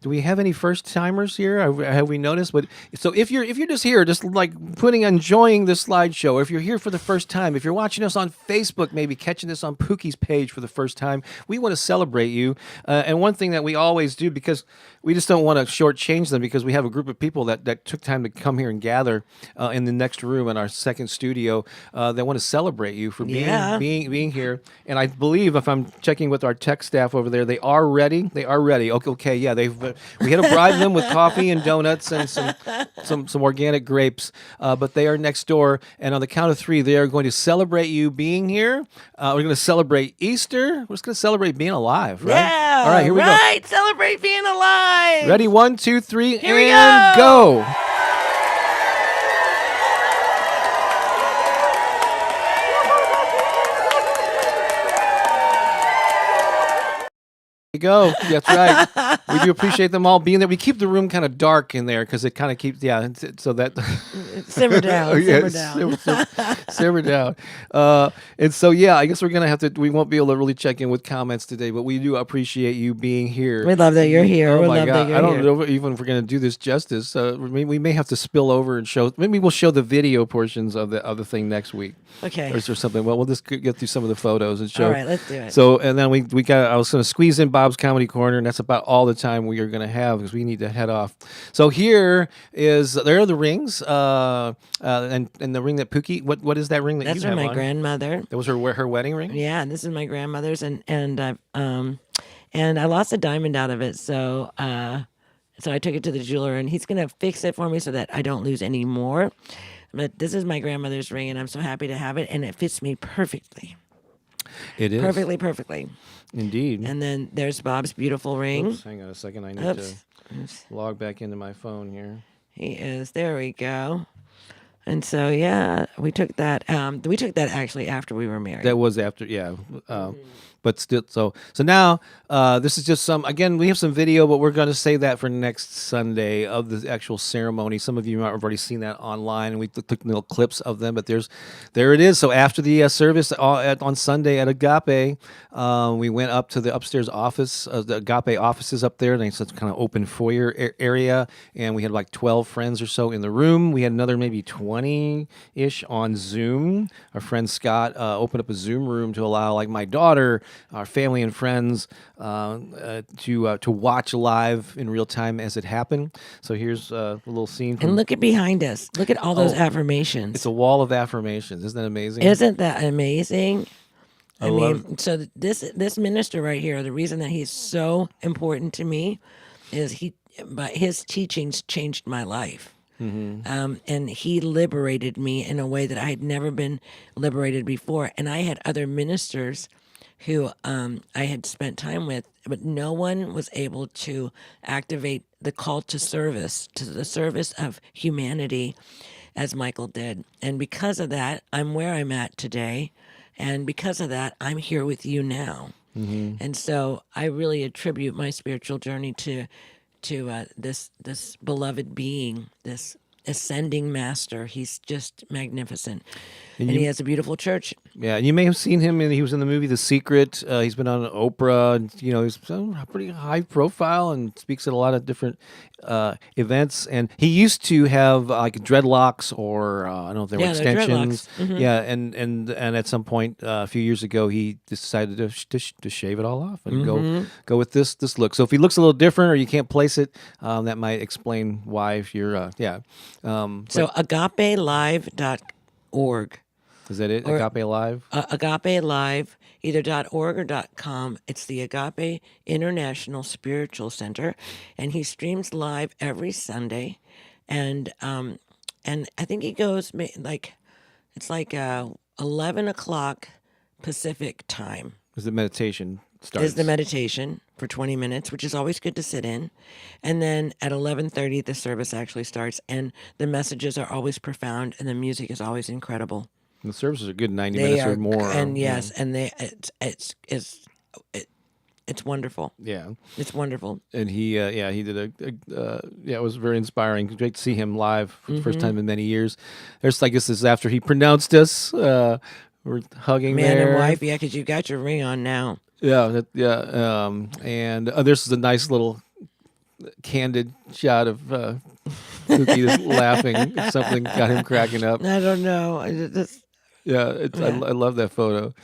Do we have any first timers here? Have we noticed? But so if you're just here, just like enjoying this slideshow, or if you're here for the first time, if you're watching us on Facebook, maybe catching this on Pooki's page for the first time, we want to celebrate you. And one thing that we always do, because we just don't want to shortchange them, because we have a group of people that took time to come here and gather in the next room in our second studio. They want to celebrate you for being here. And I believe, if I'm checking with our tech staff over there, they are ready. Okay, yeah, we had to bribe them with coffee and donuts and some organic grapes, but they are next door. And on the count of 3, they are going to celebrate you being here. We're going to celebrate Easter. We're just going to celebrate being alive, right? Yeah. All right, here we go. Right. Celebrate being alive. Ready? 1, 2, 3, Here we and go. Go. That's right. We do appreciate them all being there. We keep the room kind of dark in there because it kind of keeps, so that simmer down, simmer down. And so, I guess we're gonna have to. We won't be able to really check in with comments today, but we do appreciate you being here. We love that you're here. Oh we my love God. that you're I don't here. know even if we're gonna do this justice. We may have to spill over and show. Maybe we'll show the video portions of the thing next week. Okay. Or something. Well, we'll just get through some of the photos and show. All right, let's do it. So, and then we got. I was gonna squeeze in Bob's Comedy Corner, and that's about all the time we are going to have because we need to head off. So there are the rings, and the ring that Pooki. What is that ring that That's you from have my on? grandmother. That was her wedding ring. Yeah, this is my grandmother's, and I lost a diamond out of it, so I took it to the jeweler, and he's gonna fix it for me so that I don't lose any more. But this is my grandmother's ring, and I'm so happy to have it, and it fits me perfectly. It is Perfectly. indeed. And then there's Bob's beautiful ring. Oops, hang on a second. I need to log back into my phone here. He is. There we go. And so we took that. We took that actually after we were married. That was after, but still. So now this is just some. Again, we have some video, but we're going to save that for next Sunday of the actual ceremony. Some of you might have already seen that online, and we took little clips of them. But there it is. So after the service on Sunday at Agape, we went up to the upstairs office, the Agape offices up there. It's such kind of open foyer area, and we had like 12 friends or so in the room. We had another maybe 20-ish on Zoom. Our friend Scott opened up a Zoom room to allow like my daughter, our family and friends to watch live in real time as it happened. So here's a little scene. And look at behind us. Look at all those affirmations. It's a wall of affirmations. Isn't that amazing? Isn't that amazing? I mean, so this minister right here, the reason that he's so important to me is his teachings changed my life. Mm-hmm. And he liberated me in a way that I had never been liberated before. And I had other ministers who I had spent time with, but no one was able to activate the call to service, to the service of humanity, as Michael did. And because of that, I'm where I'm at today. And because of that, I'm here with you now. And so I really attribute my spiritual journey to this beloved being, this ascending master. He's just magnificent. And he has a beautiful church. Yeah, and you may have seen him. He was in the movie The Secret. He's been on Oprah. And, he's pretty high profile and speaks at a lot of different events. And he used to have like dreadlocks, or I don't know if they were Yeah, they're extensions. dreadlocks. Yeah, and at some point a few years ago, he decided to shave it all off and go with this look. So if he looks a little different, or you can't place it, that might explain why. If you're So agapelive.org. Is that it? Or- Agape Live? Agape Live, either .org or .com. It's the Agape International Spiritual Center, and he streams live every Sunday, and I think he goes it's like 11 o'clock Pacific time. Is the meditation starts? Is the meditation for 20 minutes, which is always good to sit in, and then at 11:30 the service actually starts, and the messages are always profound, and the music is always incredible. The services are good, 90 minutes or more. And yes, and it's wonderful. Yeah. It's wonderful. And he did it was very inspiring. Great to see him live for the first time in many years. I guess this is after he pronounced us. We're hugging Man there. and wife, yeah, because you got your ring on now. Yeah, and this is a nice little candid shot of Pooki just laughing. Something got him cracking up. I don't know. Yeah, I love that photo.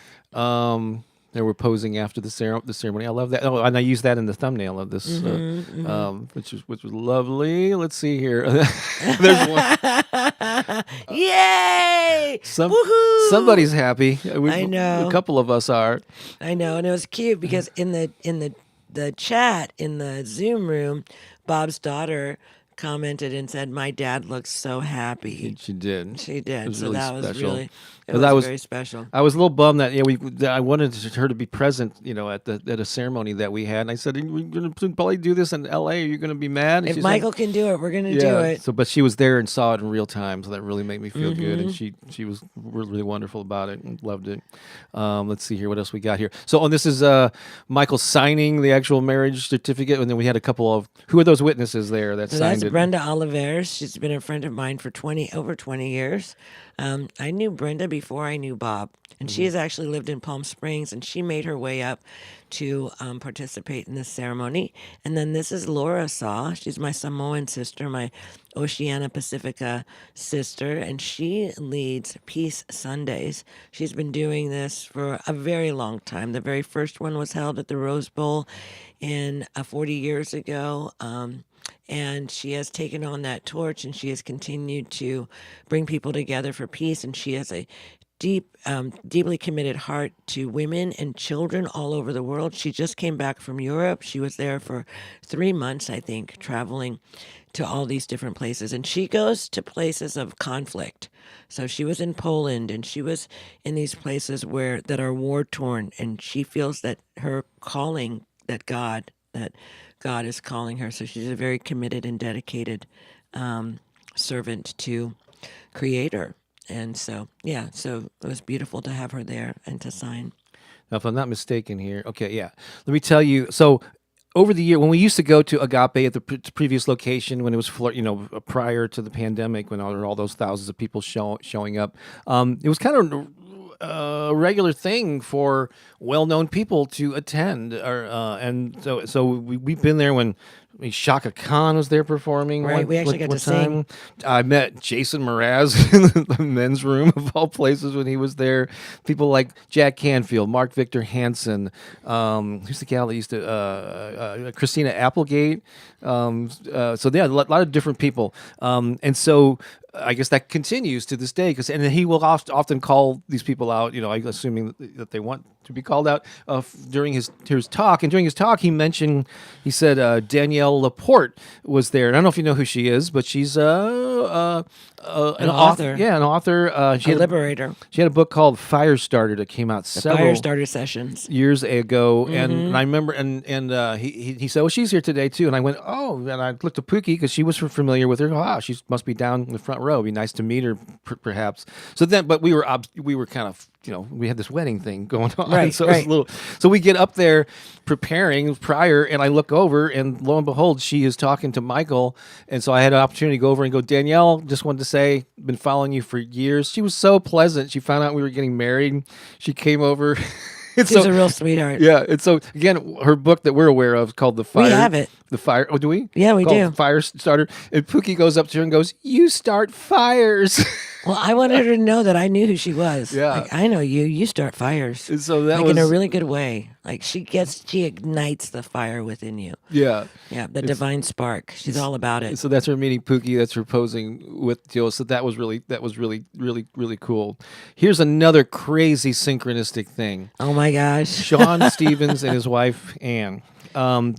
They were posing after the ceremony. I love that. Oh, and I used that in the thumbnail of this, which was lovely. Let's see here. There's one. Yay! Woohoo! Somebody's happy. I know. A couple of us are. I know, and it was cute because in the chat in the Zoom room, Bob's daughter commented and said, "My dad looks so happy." She did. She did. It was So really that was special. really, it 'Cause was very special. I was a little bummed that that I wanted her to be present, at a ceremony that we had. And I said, "We're going to probably do this in L.A. Are you going to be mad?" And If she Michael said, can do it, we're going to do it. So, but she was there and saw it in real time, so that really made me feel good. And she was really wonderful about it and loved it. Let's see here, what else we got here. So, this is Michael signing the actual marriage certificate, and then we had a couple of who are those witnesses there that So signed that's it? Brenda Oliveira. She's been a friend of mine for over 20 years. I knew Brenda before I knew Bob, and she has actually lived in Palm Springs, and she made her way up to participate in this ceremony. And then this is Laura Saw. She's my Samoan sister, my Oceania Pacifica sister, and she leads Peace Sundays. She's been doing this for a very long time. The very first one was held at the Rose Bowl 40 years ago. And she has taken on that torch, and she has continued to bring people together for peace. And she has a deeply committed heart to women and children all over the world. She just came back from Europe. She was there for 3 months, I think, traveling to all these different places. And she goes to places of conflict. So she was in Poland, and she was in these places that are war torn. And she feels that her calling, that God is calling her. So she's a very committed and dedicated servant to Creator. And so, so it was beautiful to have her there and to sign. Now, if I'm not mistaken here, okay, yeah. Let me tell you. So, over the year, when we used to go to Agape at the previous location, when it was prior to the pandemic, when there were all those thousands of people showing up, it was kind of a regular thing for well-known people to attend, and so we've been there when Shaka Khan was there performing. Right, we actually got to sing. I met Jason Mraz in the men's room of all places when he was there. People like Jack Canfield, Mark Victor Hansen, who's the gal that used to Christina Applegate. So yeah, a lot of different people, and so I guess that continues to this day, and he will often call these people out, assuming that they want to be called out during his talk. And during his talk, he said Danielle Laporte was there. And I don't know if you know who she is, but she's a also An author. Yeah, an author. She A had liberator. she had a book called Firestarter that came out several Firestarter sessions. years ago, Mm-hmm. and I remember, and he said, "Oh, she's here today too." And I went, "Oh," and I looked at Pooki because she was familiar with her. Wow, she must be down in the front row. It'd be nice to meet her, perhaps. So then, but we were kind of, we had this wedding thing going on, Right, so it was right. a little. So we get up there preparing prior, and I look over, and lo and behold, she is talking to Michael, and so I had an opportunity to go over and go, "Danielle, just wanted to say, been following you for years." She was so pleasant. She found out we were getting married. She came over. And She's a real sweetheart. yeah, and so again, her book that we're aware of is called The Fire. We have it. The Fire. Oh, do we? Yeah, we Called do. Firestarter. And Pooki goes up to her and goes, "You start fires." Well, I wanted her to know that I knew who she was. Yeah. Like, I know you. You start fires. And so that like was in a really good way. Like she ignites the fire within you. yeah. Yeah, the divine spark. She's all about it. So that's her meeting Pooki. That's her posing with Joe. So that was really, really cool. Here's another crazy synchronistic thing. Oh my gosh. Sean Stevens and his wife Ann.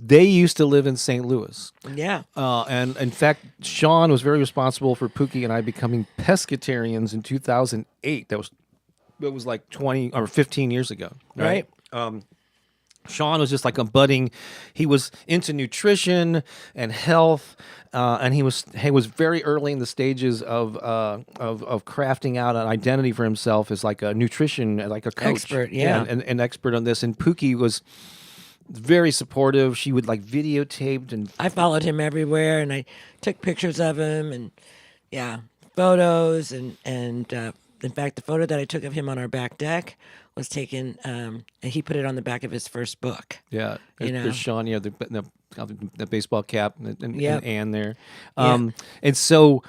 They used to live in St. Louis. Yeah. And in fact, Sean was very responsible for Pooki and I becoming pescatarians in 2008. That was like 20 or 15 years ago. Right. Sean was just like a budding. He was into nutrition and health, and he was very early in the stages of crafting out an identity for himself as like a nutrition, like a coach, Expert, yeah. and an expert on this. And Pooki was very supportive. She would like videotaped and I followed him everywhere and I took pictures of him and photos and in fact the photo that I took of him on our back deck was taken and he put it on the back of his first book. yeah. There's Sean, the baseball cap and Yep. Ann there, Yeah. and so.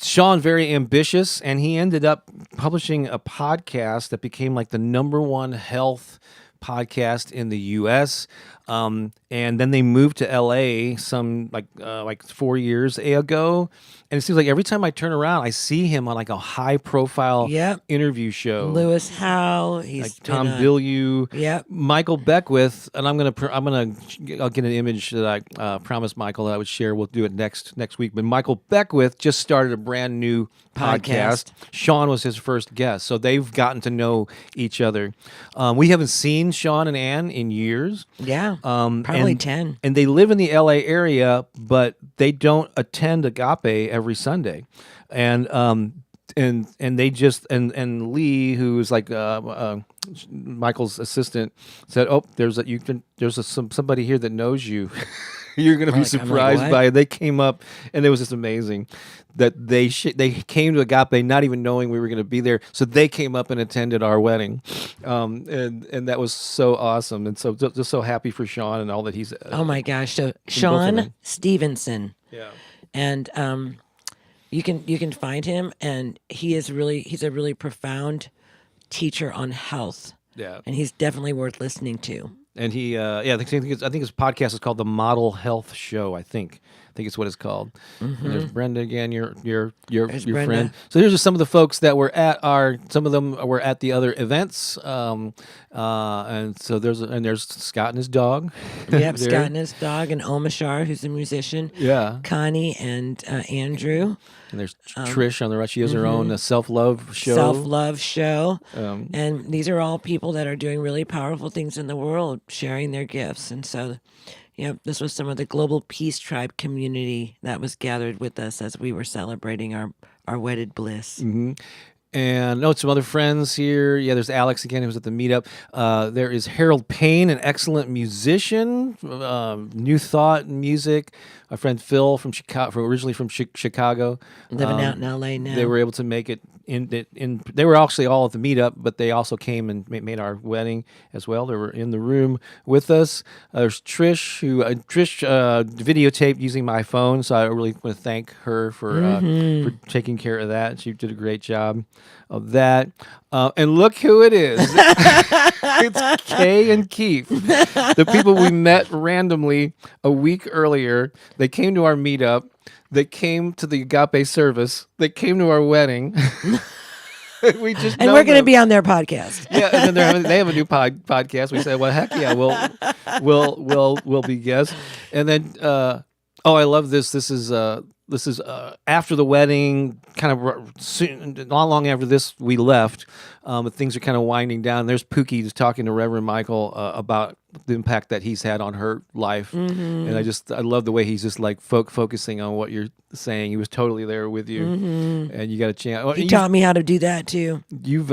Sean, very ambitious, and he ended up publishing a podcast that became like the #1 health podcast in the U.S. And then they moved to L.A. some like 4 years ago, and it seems like every time I turn around, I see him on like a high-profile Yep. interview show. Lewis Howe, he's Like Tom been Bilyeu, Yep. Michael Beckwith, and I'll get an image that I promised Michael that I would share. We'll do it next week. But Michael Beckwith just started a brand new podcast. Sean was his first guest, so they've gotten to know each other. We haven't seen Sean and Ann in years. Yeah. Probably 10. And they live in the LA area, but they don't attend Agape every Sunday. And they just and Lee, who's like Michael's assistant, said, "Oh, there's somebody here that knows you." You're going to be surprised what? by it. They came up, and it was just amazing that they came to Agape not even knowing we were going to be there. So they came up and attended our wedding, and that was so awesome. And so just so happy for Sean and all that he's. Oh my gosh. So them. Sean Stevenson. Yeah. And you can find him and he's a really profound teacher on health. Yeah. And he's definitely worth listening to. And he, I think his podcast is called the Model Health Show. I think it's what it's called. And there's Brenda again, your There's Brenda. friend. So here's just some of the folks that were at some of them were at the other events. And so there's Scott and his dog. Yep, there. Scott and his dog and Omashar, who's a musician. Yeah. Connie and Andrew. And there's Trish on the right. She has her own self-love show. Self-love show. Um, And these are all people that are doing really powerful things in the world, sharing their gifts. And so, this was some of the Global Peace Tribe community that was gathered with us as we were celebrating our wedded bliss. And some other friends here. Yeah, there's Alex again, who was at the meetup. There is Harold Payne, an excellent musician, New Thought music. My friend Phil from Chicago, originally from Chicago, Living out in L.A. now. They were able to make it in. They were actually all at the meetup, but they also came and made our wedding as well. They were in the room with us. There's Trish, who videotaped using my phone, so I really want to thank her for taking care of that. She did a great job of that. And look who it is. It's Kay and Keith, the people we met randomly a week earlier. They came to our meetup. They came to the Agape service. They came to our wedding. And we're going to be on their podcast. Yeah, and then they have a new podcast. We said, "Well, heck yeah, we'll be guests." And then, Oh, I love this. This is after the wedding, kind of soon, not long after this we left. But things are kind of winding down. There's Pooki just talking to Reverend Michael about the impact that he's had on her life, and I love the way he's just like focusing on what you're saying. He was totally there with you, and you got a chance. Well, He taught me how to do that too. You've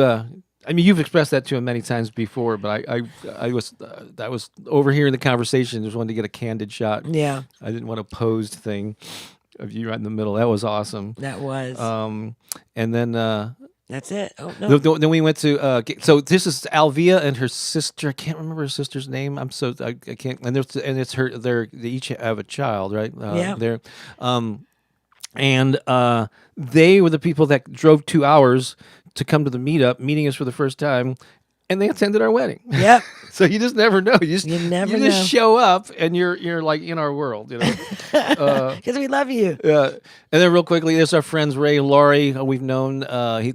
I mean, you've expressed that to him many times before, but I was overhearing the conversation. Just wanted to get a candid shot. Yeah, I didn't want a posed thing of you right in the middle. That was awesome. that was. And then That's it. Oh no. then we went to so this is Alvia and her sister. I can't remember her sister's name. I can't. And it's her. They each have a child, right? Yeah. They're and they were the people that drove 2 hours to come to the meeting us for the first time, and they attended our wedding. Yep. So you just never know. You never just know. show up, and you're like in our world, you know. Because we love you. Yeah, and then real quickly, there's our friends Ray and Laurie. We've known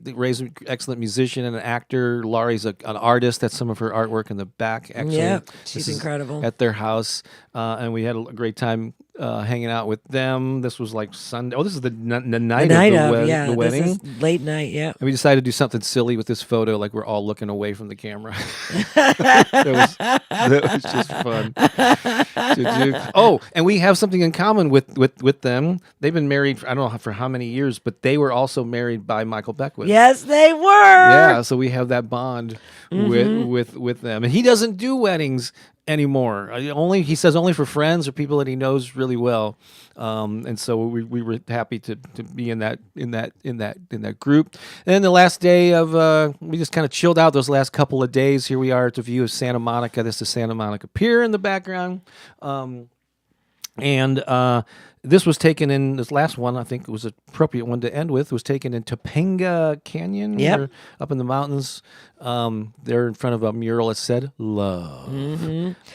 Ray's an excellent musician and an actor. Laurie's an artist. That's some of her artwork in the back. Actually, Yeah, This she's is incredible. at their house, and we had a great time hanging out with them. This was like Sunday. Oh, this is the night Yeah, the wedding. This is late night. Yeah. And we decided to do something silly with this photo, like we're all looking away from the camera. that was just fun to do. Oh, and we have something in common with them. They've been married, I don't know for how many years, but they were also married by Michael Beckwith. Yes, they were. Yeah, so we have that bond with them. And he doesn't do weddings anymore. He says only for friends or people that he knows really well. And so we were happy to be in that group. And then the last day of we just kind of chilled out those last couple of days. Here we are at the view of Santa Monica. This is Santa Monica Pier in the background. And this was taken in this last one. I think it was an appropriate one to end with. Was taken in Topanga Canyon, Yep. up in the mountains. There in front of a mural that said "Love."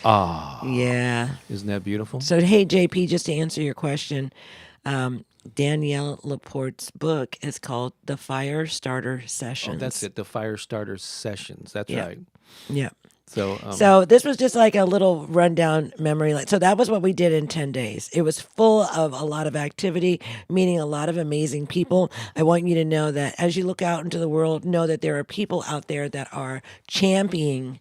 Yeah. Isn't that beautiful? So, hey, JP, just to answer your question, Danielle Laporte's book is called The Fire Starter Sessions. Oh, that's it. The Fire Starter Sessions. That's Yeah. right. Yeah. So, So this was just like a little rundown memory. So that was what we did in 10 days. It was full of a lot of activity, meeting a lot of amazing people. I want you to know that as you look out into the world, know that there are people out there that are championing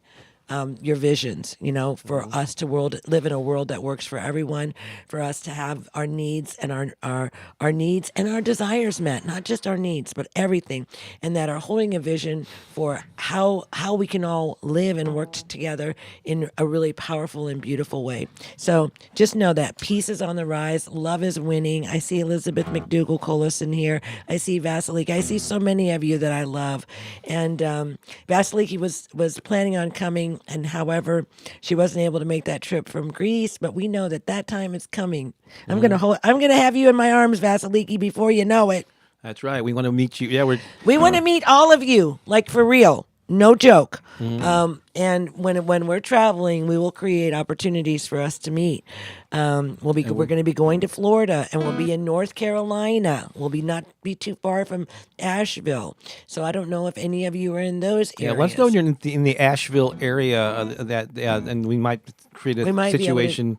your visions, for us to live in a world that works for everyone, for us to have our needs and our needs and our desires met, not just our needs, but everything, and that are holding a vision for how we can all live and work together in a really powerful and beautiful way. So just know that peace is on the rise, love is winning. I see Elizabeth McDougall Collison here. I see Vasiliki. I see so many of you that I love, and Vasiliki was planning on coming. And however, she wasn't able to make that trip from Greece, but we know that time is coming. I'm gonna have you in my arms, Vasiliki, before you know it. that's right. We want to meet you. Yeah, We want to meet all of you, like for real, no joke. And when we're traveling, we will create opportunities for us to meet. We're going to be going to Florida, and we'll be in North Carolina. We'll not be too far from Asheville. So I don't know if any of you are in those areas. Yeah, let us know you're in the Asheville area. And we might create a situation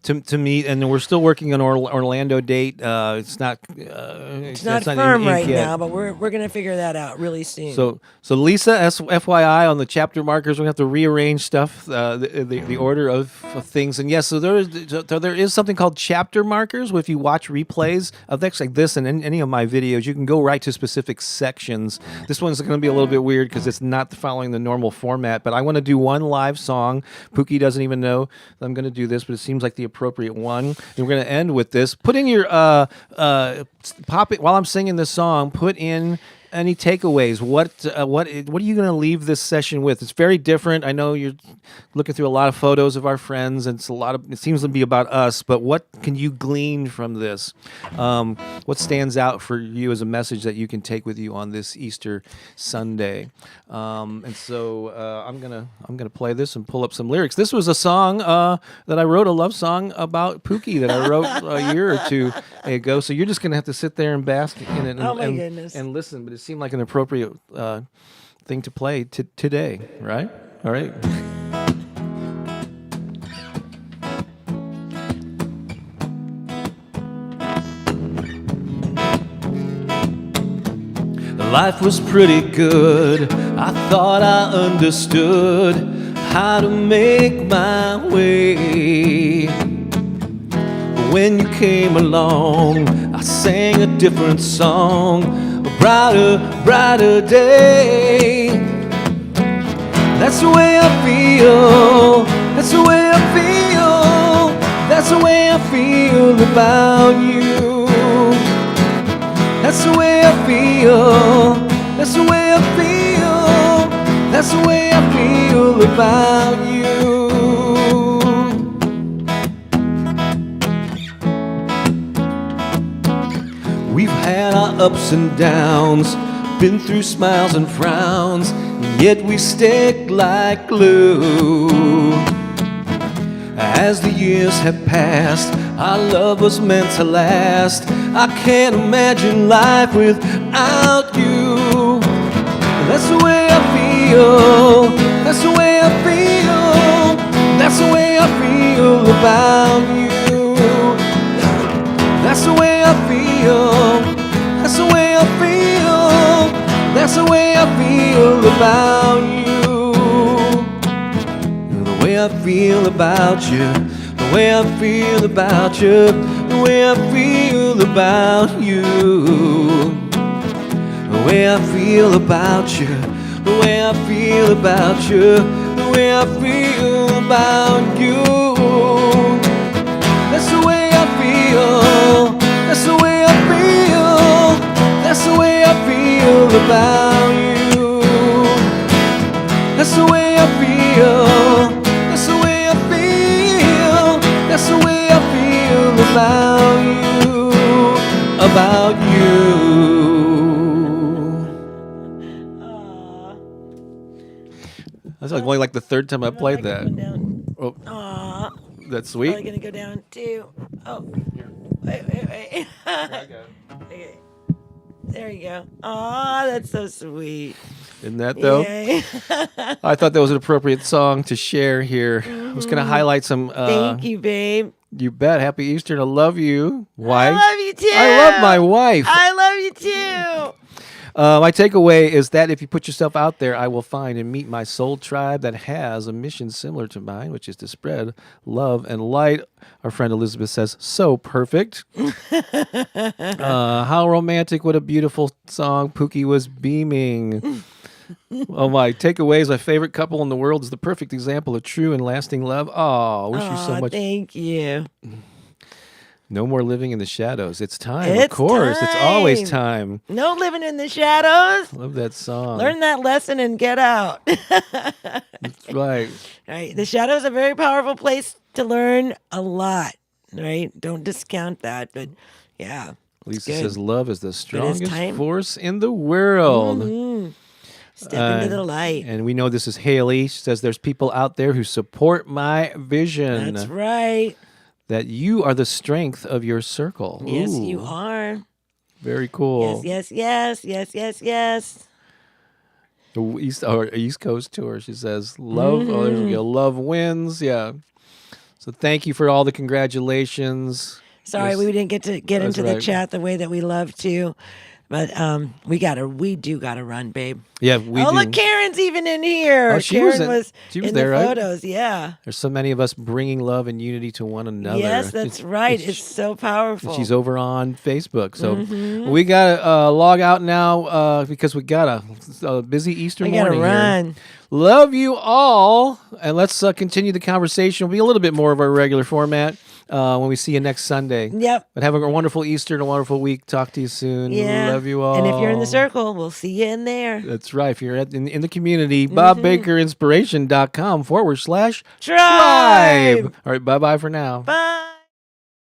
to meet. And we're still working on Orlando date. It's not firm right now, but we're going to figure that out really soon. So Lisa, FYI, on the chapter markers, we have to rearrange stuff, the order of things. And yes, so there is something called chapter markers. Where if you watch replays of things like this and any of my videos, you can go right to specific sections. This one's going to be a little bit weird because it's not following the normal format. But I want to do one live song. Pooki doesn't even know that I'm going to do this, but it seems like the appropriate one. And we're going to end with this. Put in your pop it while I'm singing this song. Put in any takeaways? What are you going to leave this session with? It's very different. I know you're looking through a lot of photos of our friends, and it seems to be about us. But what can you glean from this? What stands out for you as a message that you can take with you on this Easter Sunday? And so I'm gonna play this and pull up some lyrics. This was a song that I wrote, a love song about Pooki that I wrote a year or two ago. So you're just gonna have to sit there and bask in it and listen. But it seemed like an appropriate thing to play today, right? All right. Life was pretty good. I thought I understood how to make my way. But when you came along, I sang a different song, a brighter, brighter day. That's the way I feel. That's the way I feel. That's the way I feel about you. That's the way I feel. That's the way I feel. That's the way I feel about you. We've had our ups and downs, been through smiles and frowns, and yet we stick like glue. As the years have passed, our love was meant to last. I can't imagine life without you. That's the way I feel. That's the way I feel. That's the way I feel about you. That's the way I feel. That's the way I feel. That's the way I feel about you. The way I feel about you. The way I feel about you. The way I feel about you. The way I feel about you. The way I feel about you. The way I feel about you. That's the way I feel. That's the way I feel. That's the way I feel about you. That's the way I feel. That's the way I feel. That's the way I feel about you. About you. That's like only like the third time I played that. Oh, Aw. that's Probably sweet. gonna go down too. Oh, wait. Okay. There you go. Aw, that's so sweet. Isn't that though? Yay. I thought that was an appropriate song to share here. I was going to highlight some. Thank you, babe. You bet. Happy Easter. And I love you, wife. I love you too. I love my wife. I love you too. My takeaway is that if you put yourself out there, I will find and meet my soul tribe that has a mission similar to mine, which is to spread love and light. Our friend Elizabeth says, so perfect. How romantic. What a beautiful song. Pooki was beaming. Oh, my takeaway is my favorite couple in the world is the perfect example of true and lasting love. Oh, wish you so Aw, much. thank you. No more living in the shadows. It's time, of It's course. It's always time. time. No living in the shadows. Love that song. Learn that lesson and get out. That's right. Right. The shadow is a very powerful place to learn a lot. Right. Don't discount that. But yeah. Lisa good. says love is the strongest time. force in the world. Mhm. Step into the light. And we know this is Haley. She says there's people out there who support my vision. That's right. That you are the strength of your circle. Yes, Ooh, you are. Very cool. Yes. The East Coast tour. She says love. Oh, there we go. Love wins. Yeah. So thank you for all the congratulations. Sorry, Yes. we didn't get to get That's into the right. chat the way that we love to. But we do gotta run, babe. Yeah, we do. Look, Karen's even in here. Oh, she Karen was in there, the right? photos. Yeah. There's so many of us bringing love and unity to one another. Yes, that's right. It's so powerful. She's over on Facebook. So Mm-hmm. we got to log out now because we got a busy Easter We morning gotta here. run. Love you all. And let's continue the conversation. It'll be a little bit more of our regular format when we see you next Sunday. Yep. But have a wonderful Easter and a wonderful week. Talk to you soon. Yeah. Love you all. And if you're in the circle, we'll see you in there. That's right. If you're in the community, bobbakerinspiration.com/tribe. Tribe. All right. Bye-bye for now. Bye.